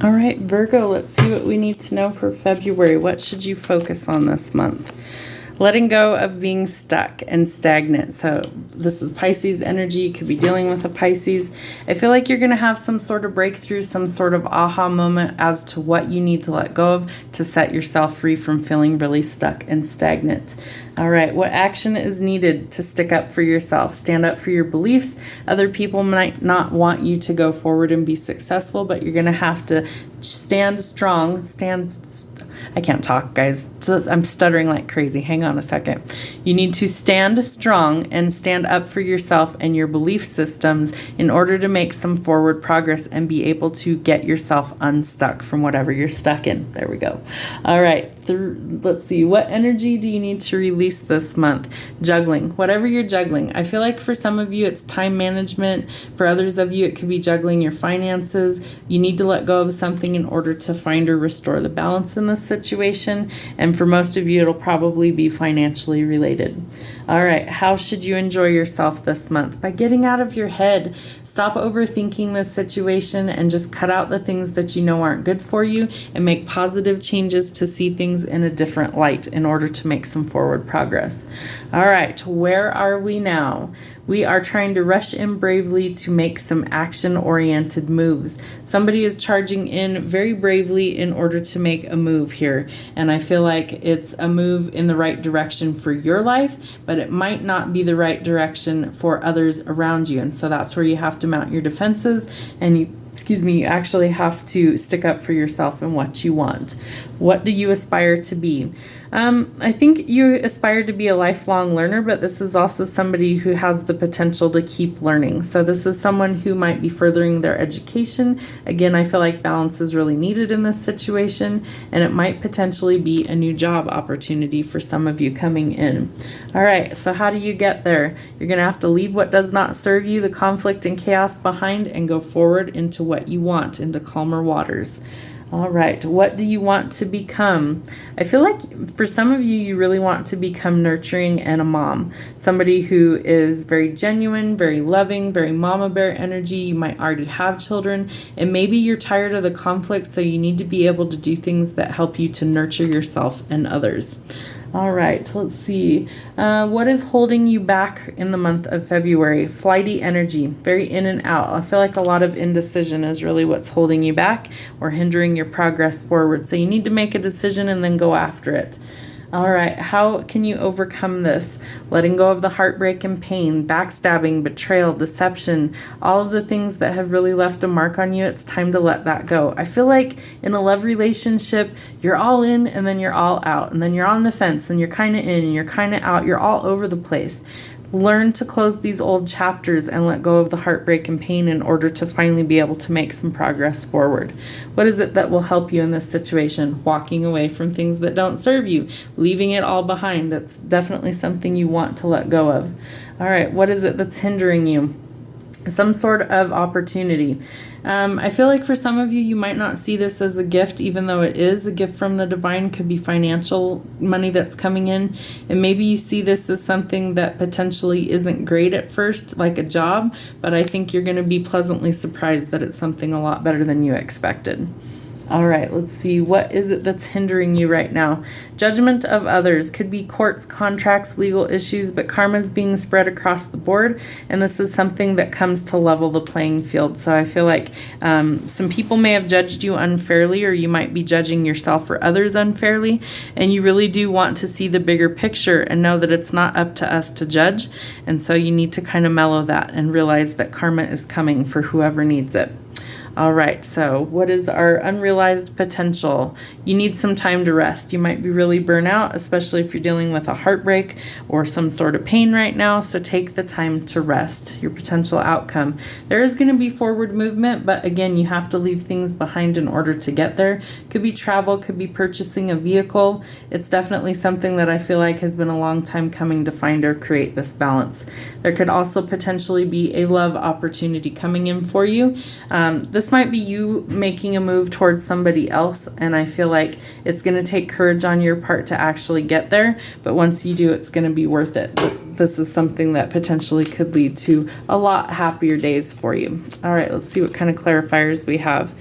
All right, Virgo, let's see what we need to know for February. What should you focus on this month? Letting go of being stuck and stagnant. So this is Pisces energy. You could be dealing with a Pisces. I feel like you're going to have some sort of breakthrough, some sort of aha moment as to what you need to let go of to set yourself free from feeling really stuck and stagnant. All right, what action is needed to stick up for yourself? Stand up for your beliefs. Other people might not want you to go forward and be successful, but you're going to have to stand strong, I can't talk, guys. I'm stuttering like crazy. Hang on a second. You need to stand strong and stand up for yourself and your belief systems in order to make some forward progress and be able to get yourself unstuck from whatever you're stuck in. There we go. All right. Let's see. What energy do you need to release this month? Juggling. Whatever you're juggling. I feel like for some of you, it's time management. For others of you, it could be juggling your finances. You need to let go of something in order to find or restore the balance in this situation. And for most of you, it'll probably be financially related. All right. How should you enjoy yourself this month? By getting out of your head. Stop overthinking this situation and just cut out the things that you know aren't good for you and make positive changes to see things in a different light in order to make some forward progress. All right. Where are we now? We are trying to rush in bravely to make some action-oriented moves. Somebody is charging in very bravely in order to make a move here. And I feel like it's a move in the right direction for your life, but it might not be the right direction for others around you. And so that's where you have to mount your defenses and you actually have to stick up for yourself and what you want. What do you aspire to be? I think you aspire to be a lifelong learner, but this is also somebody who has the potential to keep learning. So this is someone who might be furthering their education. Again, I feel like balance is really needed in this situation, and it might potentially be a new job opportunity for some of you coming in. All right, so how do you get there? You're going to have to leave what does not serve you, the conflict and chaos behind, and go forward into what you want, into calmer waters. All right, what do you want to become? I feel like for some of you, you really want to become nurturing and a mom. Somebody who is very genuine, very loving, very mama bear energy. You might already have children, and maybe you're tired of the conflict, so you need to be able to do things that help you to nurture yourself and others. All right, let's see. What is holding you back in the month of February? Flighty energy, very in and out. I feel like a lot of indecision is really what's holding you back or hindering your progress forward. So you need to make a decision and then go after it. All right, how can you overcome this? Letting go of the heartbreak and pain, backstabbing, betrayal, deception, all of the things that have really left a mark on you. It's time to let that go. I feel like in a love relationship, you're all in and then you're all out. And then you're on the fence and you're kind of in and you're kind of out. You're all over the place. Learn to close these old chapters and let go of the heartbreak and pain in order to finally be able to make some progress forward. What is it that will help you in this situation? Walking away from things that don't serve you, leaving it all behind. That's definitely something you want to let go of. All right, what is it that's hindering you? Some sort of opportunity. I feel like for some of you, you might not see this as a gift, even though it is a gift from the divine. Could be financial money that's coming in. And maybe you see this as something that potentially isn't great at first, like a job, but I think you're going to be pleasantly surprised that it's something a lot better than you expected. All right, let's see. What is it that's hindering you right now? Judgment of others. Could be courts, contracts, legal issues, but karma is being spread across the board, and this is something that comes to level the playing field. So I feel like some people may have judged you unfairly, or you might be judging yourself or others unfairly, and you really do want to see the bigger picture and know that it's not up to us to judge, and so you need to kind of mellow that and realize that karma is coming for whoever needs it. All right, so what is our unrealized potential? You need some time to rest. You might be really burnt out, especially if you're dealing with a heartbreak or some sort of pain right now, so take the time to rest. Your potential outcome. There is going to be forward movement, but again, you have to leave things behind in order to get there. Could be travel, could be purchasing a vehicle. It's definitely something that I feel like has been a long time coming to find or create this balance. There could also potentially be a love opportunity coming in for you. This might be you making a move towards somebody else, and I feel like it's going to take courage on your part to actually get there, but once you do, it's going to be worth it. But this is something that potentially could lead to a lot happier days for you. All right, let's see what kind of clarifiers we have.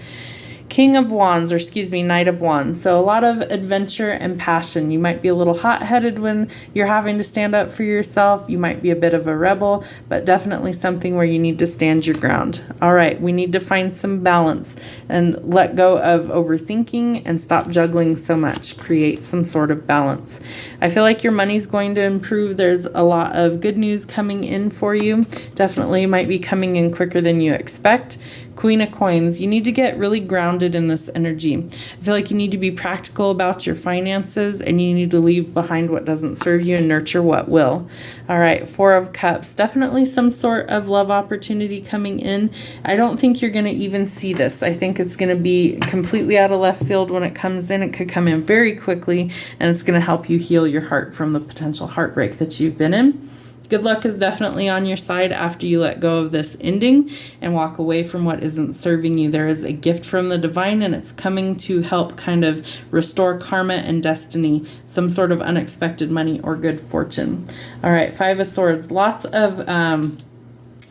King of Wands, or excuse me, Knight of Wands. So a lot of adventure and passion. You might be a little hot-headed when you're having to stand up for yourself. You might be a bit of a rebel, but definitely something where you need to stand your ground. All right, we need to find some balance and let go of overthinking and stop juggling so much. Create some sort of balance. I feel like your money's going to improve. There's a lot of good news coming in for you. Definitely might be coming in quicker than you expect. Queen of Coins, you need to get really grounded in this energy. I feel like you need to be practical about your finances, and you need to leave behind what doesn't serve you and nurture what will. All right, Four of Cups, definitely some sort of love opportunity coming in. I don't think you're going to even see this. I think it's going to be completely out of left field when it comes in. It could come in very quickly, and it's going to help you heal your heart from the potential heartbreak that you've been in. Good luck is definitely on your side after you let go of this ending and walk away from what isn't serving you. There is a gift from the divine, and it's coming to help kind of restore karma and destiny, some sort of unexpected money or good fortune. All right, Five of Swords, lots of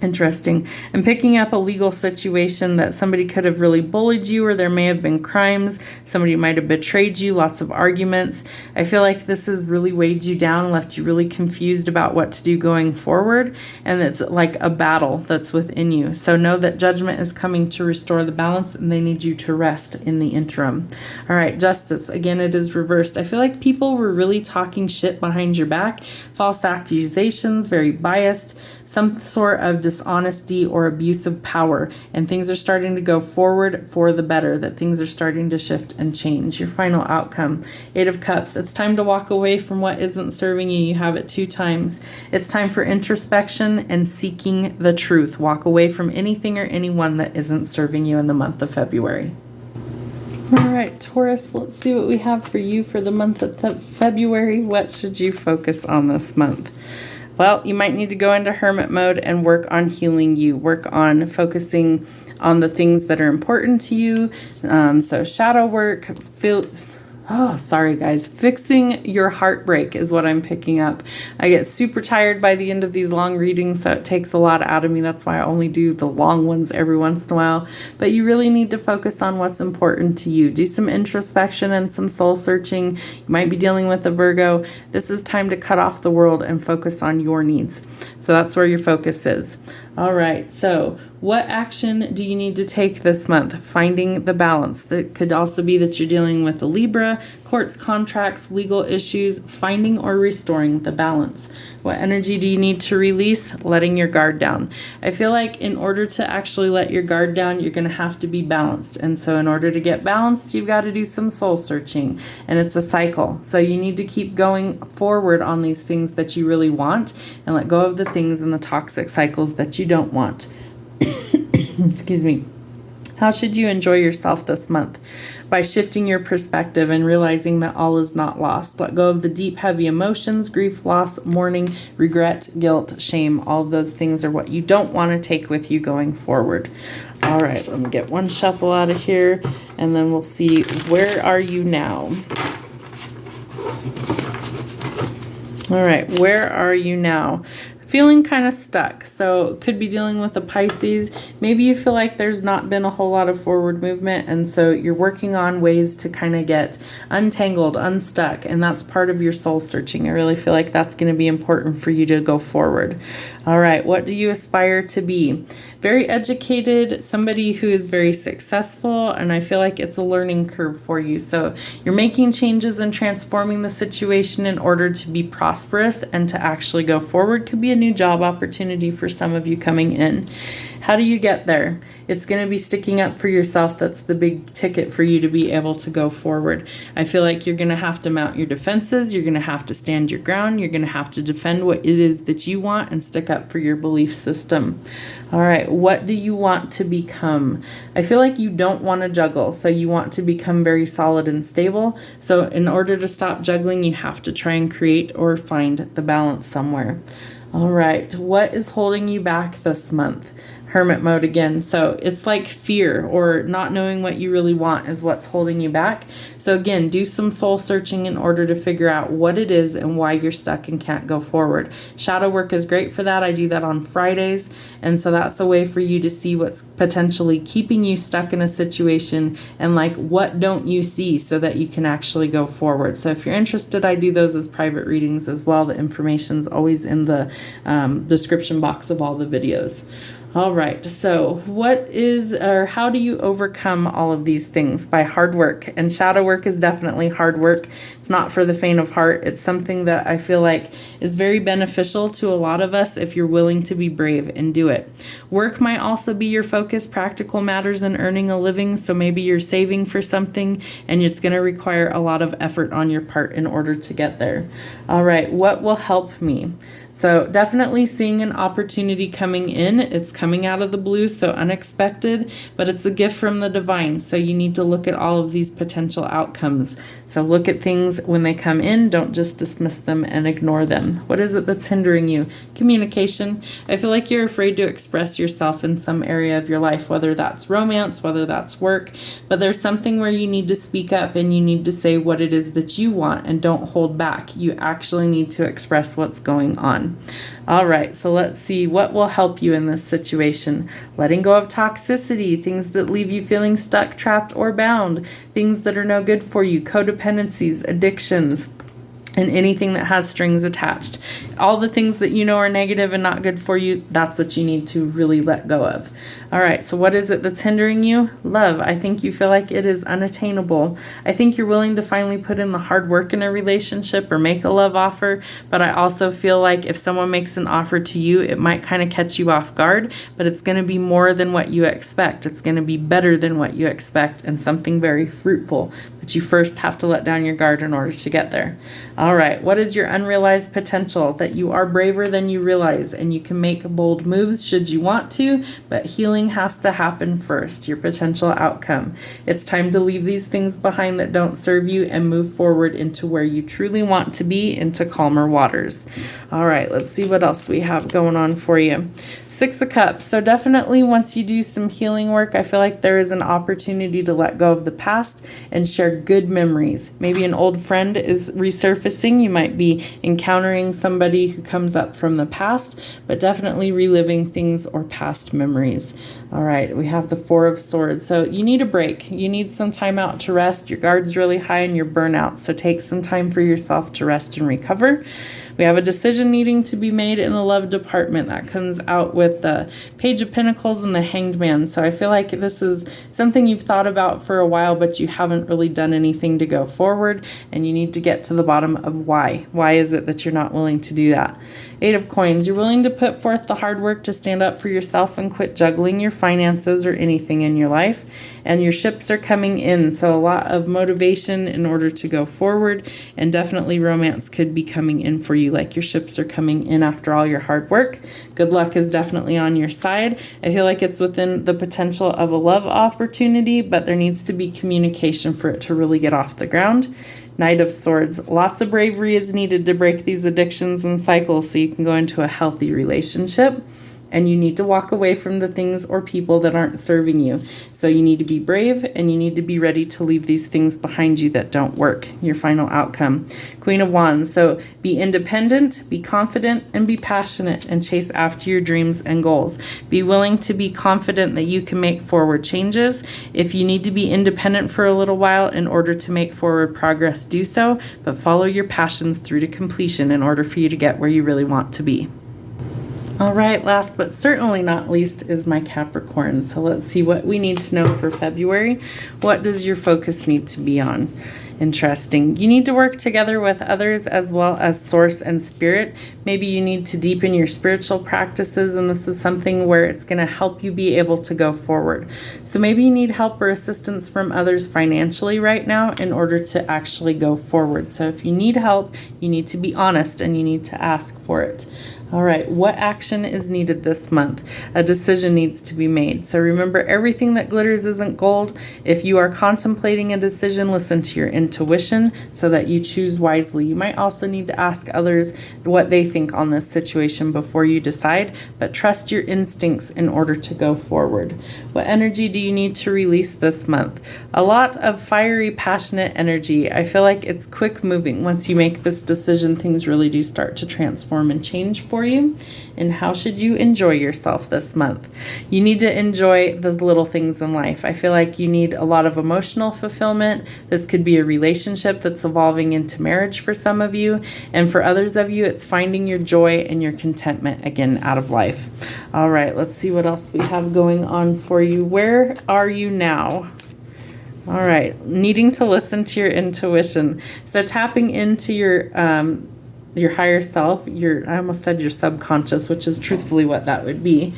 interesting. I'm picking up a legal situation that somebody could have really bullied you, or there may have been crimes. Somebody might have betrayed you, lots of arguments. I feel like this has really weighed you down, left you really confused about what to do going forward, and it's like a battle that's within you. So know that judgment is coming to restore the balance, and they need you to rest in the interim. All right, Justice, again, it is reversed. I feel like people were really talking shit behind your back, false accusations, very biased, some sort of dishonesty or abuse of power, and things are starting to go forward for the better, that things are starting to shift and change. Your final outcome, Eight of Cups. It's time to walk away from what isn't serving you. You have it 2 times. It's time for introspection and seeking the truth. Walk away from anything or anyone that isn't serving you in the month of February. All right, Taurus, let's see what we have for you for the month of February. What should you focus on this month? Well, you might need to go into hermit mode and work on healing you. Work on focusing on the things that are important to you. So shadow work, fixing your heartbreak is what I'm picking up. I get super tired by the end of these long readings, so it takes a lot out of me. That's why I only do the long ones every once in a while. But you really need to focus on what's important to you. Do some introspection and some soul searching. You might be dealing with a Virgo. This is time to cut off the world and focus on your needs. So that's where your focus is. All right, so what action do you need to take this month? Finding the balance. That could also be that you're dealing with a Libra, courts, contracts, legal issues, finding or restoring the balance. What energy do you need to release? Letting your guard down. I feel like in order to actually let your guard down, you're going to have to be balanced. And so in order to get balanced, you've got to do some soul searching. And it's a cycle. So you need to keep going forward on these things that you really want and let go of the things and the toxic cycles that you don't want. Excuse me. How should you enjoy yourself this month? By shifting your perspective and realizing that all is not lost. Let go of the deep, heavy emotions, grief, loss, mourning, regret, guilt, shame. All of those things are what you don't want to take with you going forward. All right, let me get one shuffle out of here, and then we'll see, where are you now? All right, where are you now? feeling kind of stuck. So could be dealing with a Pisces. Maybe you feel like there's not been a whole lot of forward movement, and so you're working on ways to kind of get untangled, unstuck, and that's part of your soul searching. I really feel like that's going to be important for you to go forward. All right, what do you aspire to be? Very educated, somebody who is very successful, and I feel like it's a learning curve for you. So you're making changes and transforming the situation in order to be prosperous and to actually go forward. Could be a new job opportunity for some of you coming in. How do you get there? It's going to be sticking up for yourself. That's the big ticket for you to be able to go forward. I feel like you're going to have to mount your defenses. You're going to have to stand your ground. You're going to have to defend what it is that you want and stick up for your belief system. All right, what do you want to become? I feel like you don't want to juggle, so you want to become very solid and stable. So in order to stop juggling, you have to try and create or find the balance somewhere. All right, what is holding you back this month? Hermit mode again. So it's like fear or not knowing what you really want is what's holding you back. So again, do some soul searching in order to figure out what it is and why you're stuck and can't go forward. Shadow work is great for that. I do that on Fridays. And so that's a way for you to see what's potentially keeping you stuck in a situation and like what don't you see so that you can actually go forward. So if you're interested, I do those as private readings as well. The information's always in the description box of all the videos. All right, so how do you overcome all of these things? By hard work, and shadow work is definitely hard work. It's not for the faint of heart. It's something that I feel like is very beneficial to a lot of us if you're willing to be brave and do it. Work might also be your focus, practical matters and earning a living. So maybe you're saving for something and it's going to require a lot of effort on your part in order to get there. All right, what will help me? So definitely seeing an opportunity coming in. It's coming out of the blue, so unexpected, but it's a gift from the divine. So you need to look at all of these potential outcomes. So look at things when they come in. Don't just dismiss them and ignore them. What is it that's hindering you? Communication. I feel like you're afraid to express yourself in some area of your life, whether that's romance, whether that's work, but there's something where you need to speak up and you need to say what it is that you want and don't hold back. You actually need to express what's going on. All right, so let's see what will help you in this situation. Letting go of toxicity, things that leave you feeling stuck, trapped, or bound, things that are no good for you, codependencies, addictions, and anything that has strings attached. All the things that you know are negative and not good for you, that's what you need to really let go of. All right, so what is it that's hindering you? Love. I think you feel like it is unattainable. I think you're willing to finally put in the hard work in a relationship or make a love offer, but I also feel like if someone makes an offer to you, it might kind of catch you off guard, but it's going to be more than what you expect. It's going to be better than what you expect and something very fruitful, but you first have to let down your guard in order to get there. All right, what is your unrealized potential? That you are braver than you realize and you can make bold moves should you want to, but healing has to happen first, your potential outcome. It's time to leave these things behind that don't serve you and move forward into where you truly want to be, into calmer waters. All right, let's see what else we have going on for you. Six of Cups. So definitely once you do some healing work, I feel like there is an opportunity to let go of the past and share good memories. Maybe an old friend is resurfacing. You might be encountering somebody who comes up from the past, but definitely reliving things or past memories. All right, we have the Four of Swords. So you need a break. You need some time out to rest. Your guard's really high and you're burnout. So take some time for yourself to rest and recover. We have a decision needing to be made in the love department. That comes out with the Page of Pentacles and the Hanged Man. So I feel like this is something you've thought about for a while, but you haven't really done anything to go forward, and you need to get to the bottom of why. Why is it that you're not willing to do that? Eight of Coins. You're willing to put forth the hard work to stand up for yourself and quit juggling your finances or anything in your life. And your ships are coming in. So a lot of motivation in order to go forward, and definitely romance could be coming in for you. Like your ships are coming in after all your hard work. Good luck is definitely on your side. I feel like it's within the potential of a love opportunity, but there needs to be communication for it to really get off the ground. Knight of Swords. Lots of bravery is needed to break these addictions and cycles so you can go into a healthy relationship. and you need to walk away from the things or people that aren't serving you. So you need to be brave, and you need to be ready to leave these things behind you that don't work. Your final outcome. Queen of Wands. So be independent, be confident, and be passionate, and chase after your dreams and goals. Be willing to be confident that you can make forward changes. If you need to be independent for a little while in order to make forward progress, do so, but follow your passions through to completion in order for you to get where you really want to be. All right, last but certainly not least is my Capricorn. So let's see what we need to know for February. What does your focus need to be on? Interesting. You need to work together with others as well as source and spirit. Maybe you need to deepen your spiritual practices, and this is something where it's going to help you be able to go forward. So maybe you need help or assistance from others financially right now in order to actually go forward. So if you need help, you need to be honest and you need to ask for it. All right, what action is needed this month? A decision needs to be made. So remember, everything that glitters isn't gold. If you are contemplating a decision, listen to your intuition so that you choose wisely. You might also need to ask others what they think on this situation before you decide, but trust your instincts in order to go forward. What energy do you need to release this month? A lot of fiery, passionate energy. I feel like it's quick moving. Once you make this decision, things really do start to transform and change for you. And how should you enjoy yourself this month? You need to enjoy the little things in life. I feel like you need a lot of emotional fulfillment. This could be a relationship that's evolving into marriage for some of you, and for others of you, it's finding your joy and your contentment again out of life. All right, let's see what else we have going on for you. Where are you now? All right, needing to listen to your intuition. So tapping into your higher self, I almost said your subconscious, which is truthfully what that would be.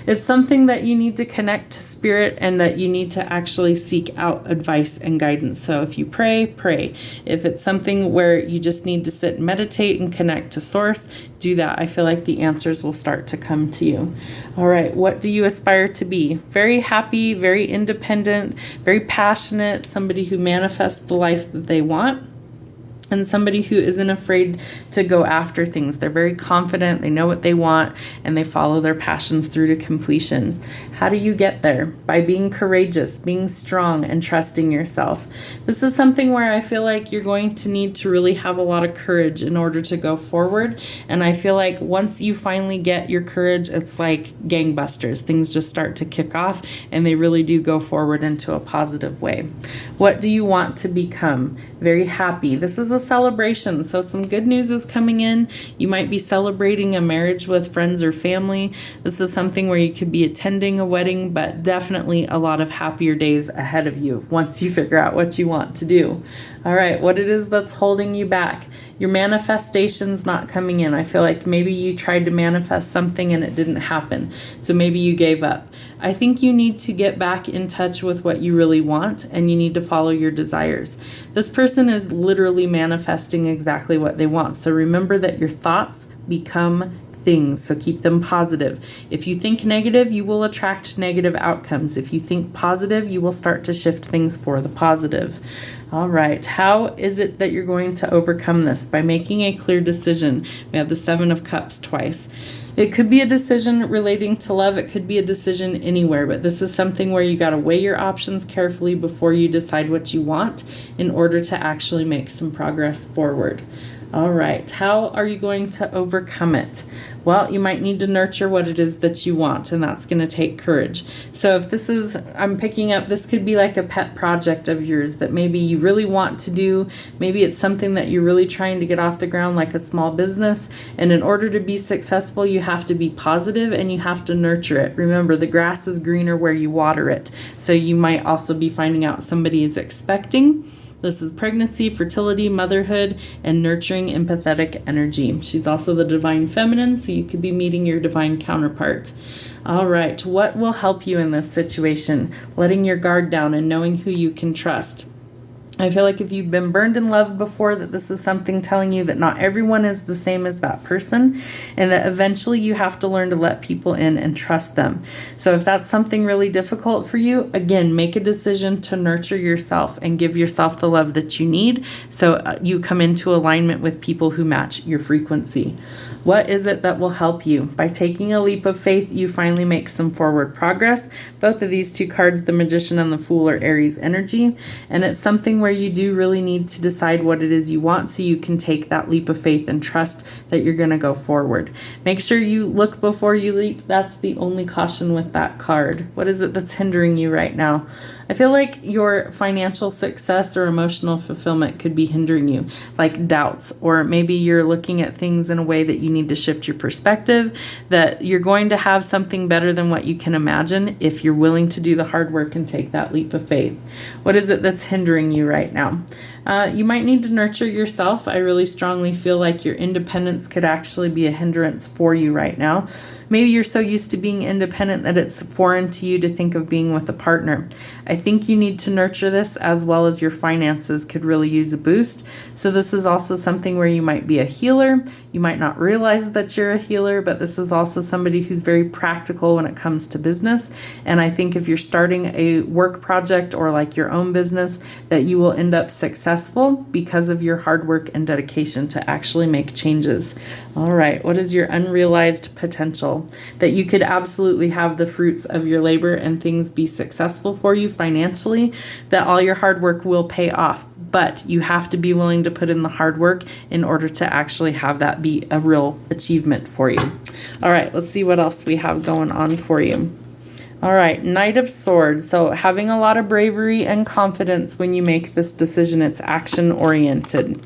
It's something that you need to connect to spirit, and that you need to actually seek out advice and guidance. So if you pray, pray. If it's something where you just need to sit and meditate and connect to source, do that. I feel like the answers will start to come to you. All right, what do you aspire to be? Very happy, very independent, very passionate, somebody who manifests the life that they want. And somebody who isn't afraid to go after things. They're very confident, they know what they want, and they follow their passions through to completion. How do you get there? By being courageous, being strong, and trusting yourself. This is something where I feel like you're going to need to really have a lot of courage in order to go forward. And I feel like once you finally get your courage, it's like gangbusters. Things just start to kick off, and they really do go forward into a positive way. What do you want to become? Very happy. This is a celebration, so some good news is coming in. You might be celebrating a marriage with friends or family. This is something where you could be attending a wedding, but definitely a lot of happier days ahead of you once you figure out what you want to do. All right, what it is that's holding you back. Your manifestation's not coming in. I feel like maybe you tried to manifest something and it didn't happen, so maybe you gave up. I think you need to get back in touch with what you really want, and you need to follow your desires. This person is literally manifesting exactly what they want. So remember that your thoughts become things, so keep them positive. If you think negative, you will attract negative outcomes. If you think positive, you will start to shift things for the positive. All right, how is it that you're going to overcome this? By making a clear decision. We have the Seven of Cups twice. It could be a decision relating to love. It could be a decision anywhere, but this is something where you got to weigh your options carefully before you decide what you want in order to actually make some progress forward. All right, how are you going to overcome it? Well, you might need to nurture what it is that you want, and that's going to take courage. So if this is, I'm picking up, this could be like a pet project of yours that maybe you really want to do. Maybe it's something that you're really trying to get off the ground, like a small business. And in order to be successful, you have to be positive and you have to nurture it. Remember, the grass is greener where you water it. So you might also be finding out somebody is expecting. This is pregnancy, fertility, motherhood, and nurturing empathetic energy. She's also the divine feminine, so you could be meeting your divine counterpart. All right, what will help you in this situation? Letting your guard down and knowing who you can trust. I feel like if you've been burned in love before, that this is something telling you that not everyone is the same as that person, and that eventually you have to learn to let people in and trust them. So if that's something really difficult for you, again, make a decision to nurture yourself and give yourself the love that you need, so you come into alignment with people who match your frequency. What is it that will help you? By taking a leap of faith, you finally make some forward progress. Both of these two cards, the Magician and the Fool, are Aries energy, and it's something where you do really need to decide what it is you want so you can take that leap of faith and trust that you're going to go forward. Make sure you look before you leap. That's the only caution with that card. What is it that's hindering you right now? I feel like your financial success or emotional fulfillment could be hindering you, like doubts, or maybe you're looking at things in a way that you need to shift your perspective, that you're going to have something better than what you can imagine if you're willing to do the hard work and take that leap of faith. What is it that's hindering you right now? You might need to nurture yourself. I really strongly feel like your independence could actually be a hindrance for you right now. Maybe you're so used to being independent that it's foreign to you to think of being with a partner. I think you need to nurture this, as well as your finances could really use a boost. So this is also something where you might be a healer. You might not realize that you're a healer, but this is also somebody who's very practical when it comes to business. And I think if you're starting a work project or like your own business, that you will end up successful because of your hard work and dedication to actually make changes. All right, what is your unrealized potential? That you could absolutely have the fruits of your labor and things be successful for you financially, that all your hard work will pay off, but you have to be willing to put in the hard work in order to actually have that be a real achievement for you. All right, let's see what else we have going on for you. All right, Knight of Swords. So having a lot of bravery and confidence when you make this decision. It's action oriented.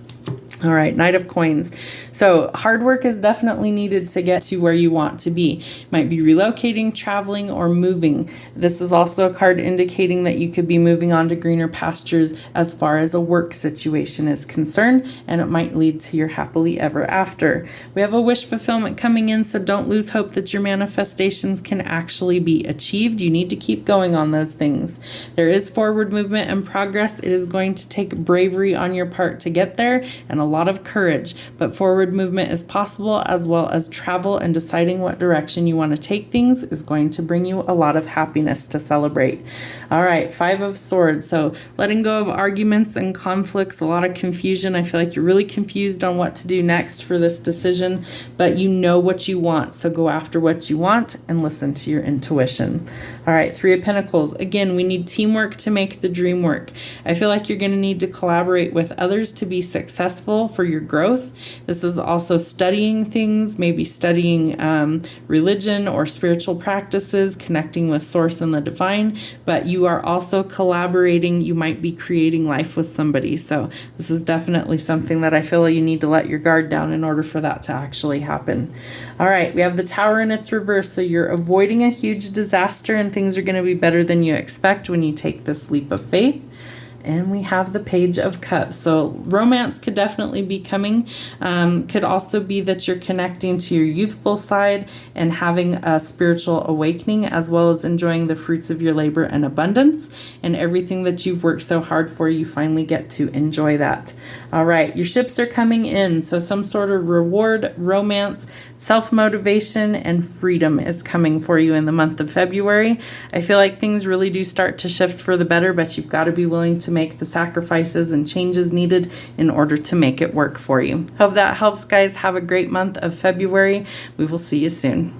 All right, Knight of Coins. So hard work is definitely needed to get to where you want to be. You might be relocating, traveling, or moving. This is also a card indicating that you could be moving on to greener pastures as far as a work situation is concerned, and it might lead to your happily ever after. We have a wish fulfillment coming in, so don't lose hope that your manifestations can actually be achieved. You need to keep going on those things. There is forward movement and progress. It is going to take bravery on your part to get there, and a lot of courage, but forward movement is possible, as well as travel, and deciding what direction you want to take things is going to bring you a lot of happiness to celebrate. All right, Five of Swords. So letting go of arguments and conflicts, a lot of confusion. I feel like you're really confused on what to do next for this decision, but you know what you want, so go after what you want and listen to your intuition. All right, Three of Pentacles. Again, we need teamwork to make the dream work. I feel like you're going to need to collaborate with others to be successful for your growth. This is also studying things, maybe studying religion or spiritual practices, connecting with source and the divine, but you are also collaborating. You might be creating life with somebody. So this is definitely something that I feel you need to let your guard down in order for that to actually happen. All right, we have the Tower in its reverse. So you're avoiding a huge disaster, and things are going to be better than you expect when you take this leap of faith. And we have the Page of Cups. So romance could definitely be coming. Could also be that you're connecting to your youthful side and having a spiritual awakening, as well as enjoying the fruits of your labor and abundance, and everything that you've worked so hard for, you finally get to enjoy that. All right, your ships are coming in. So some sort of reward, romance, self-motivation, and freedom is coming for you in the month of February. I feel like things really do start to shift for the better, but you've got to be willing to make the sacrifices and changes needed in order to make it work for you. Hope that helps, guys. Have a great month of February. We will see you soon.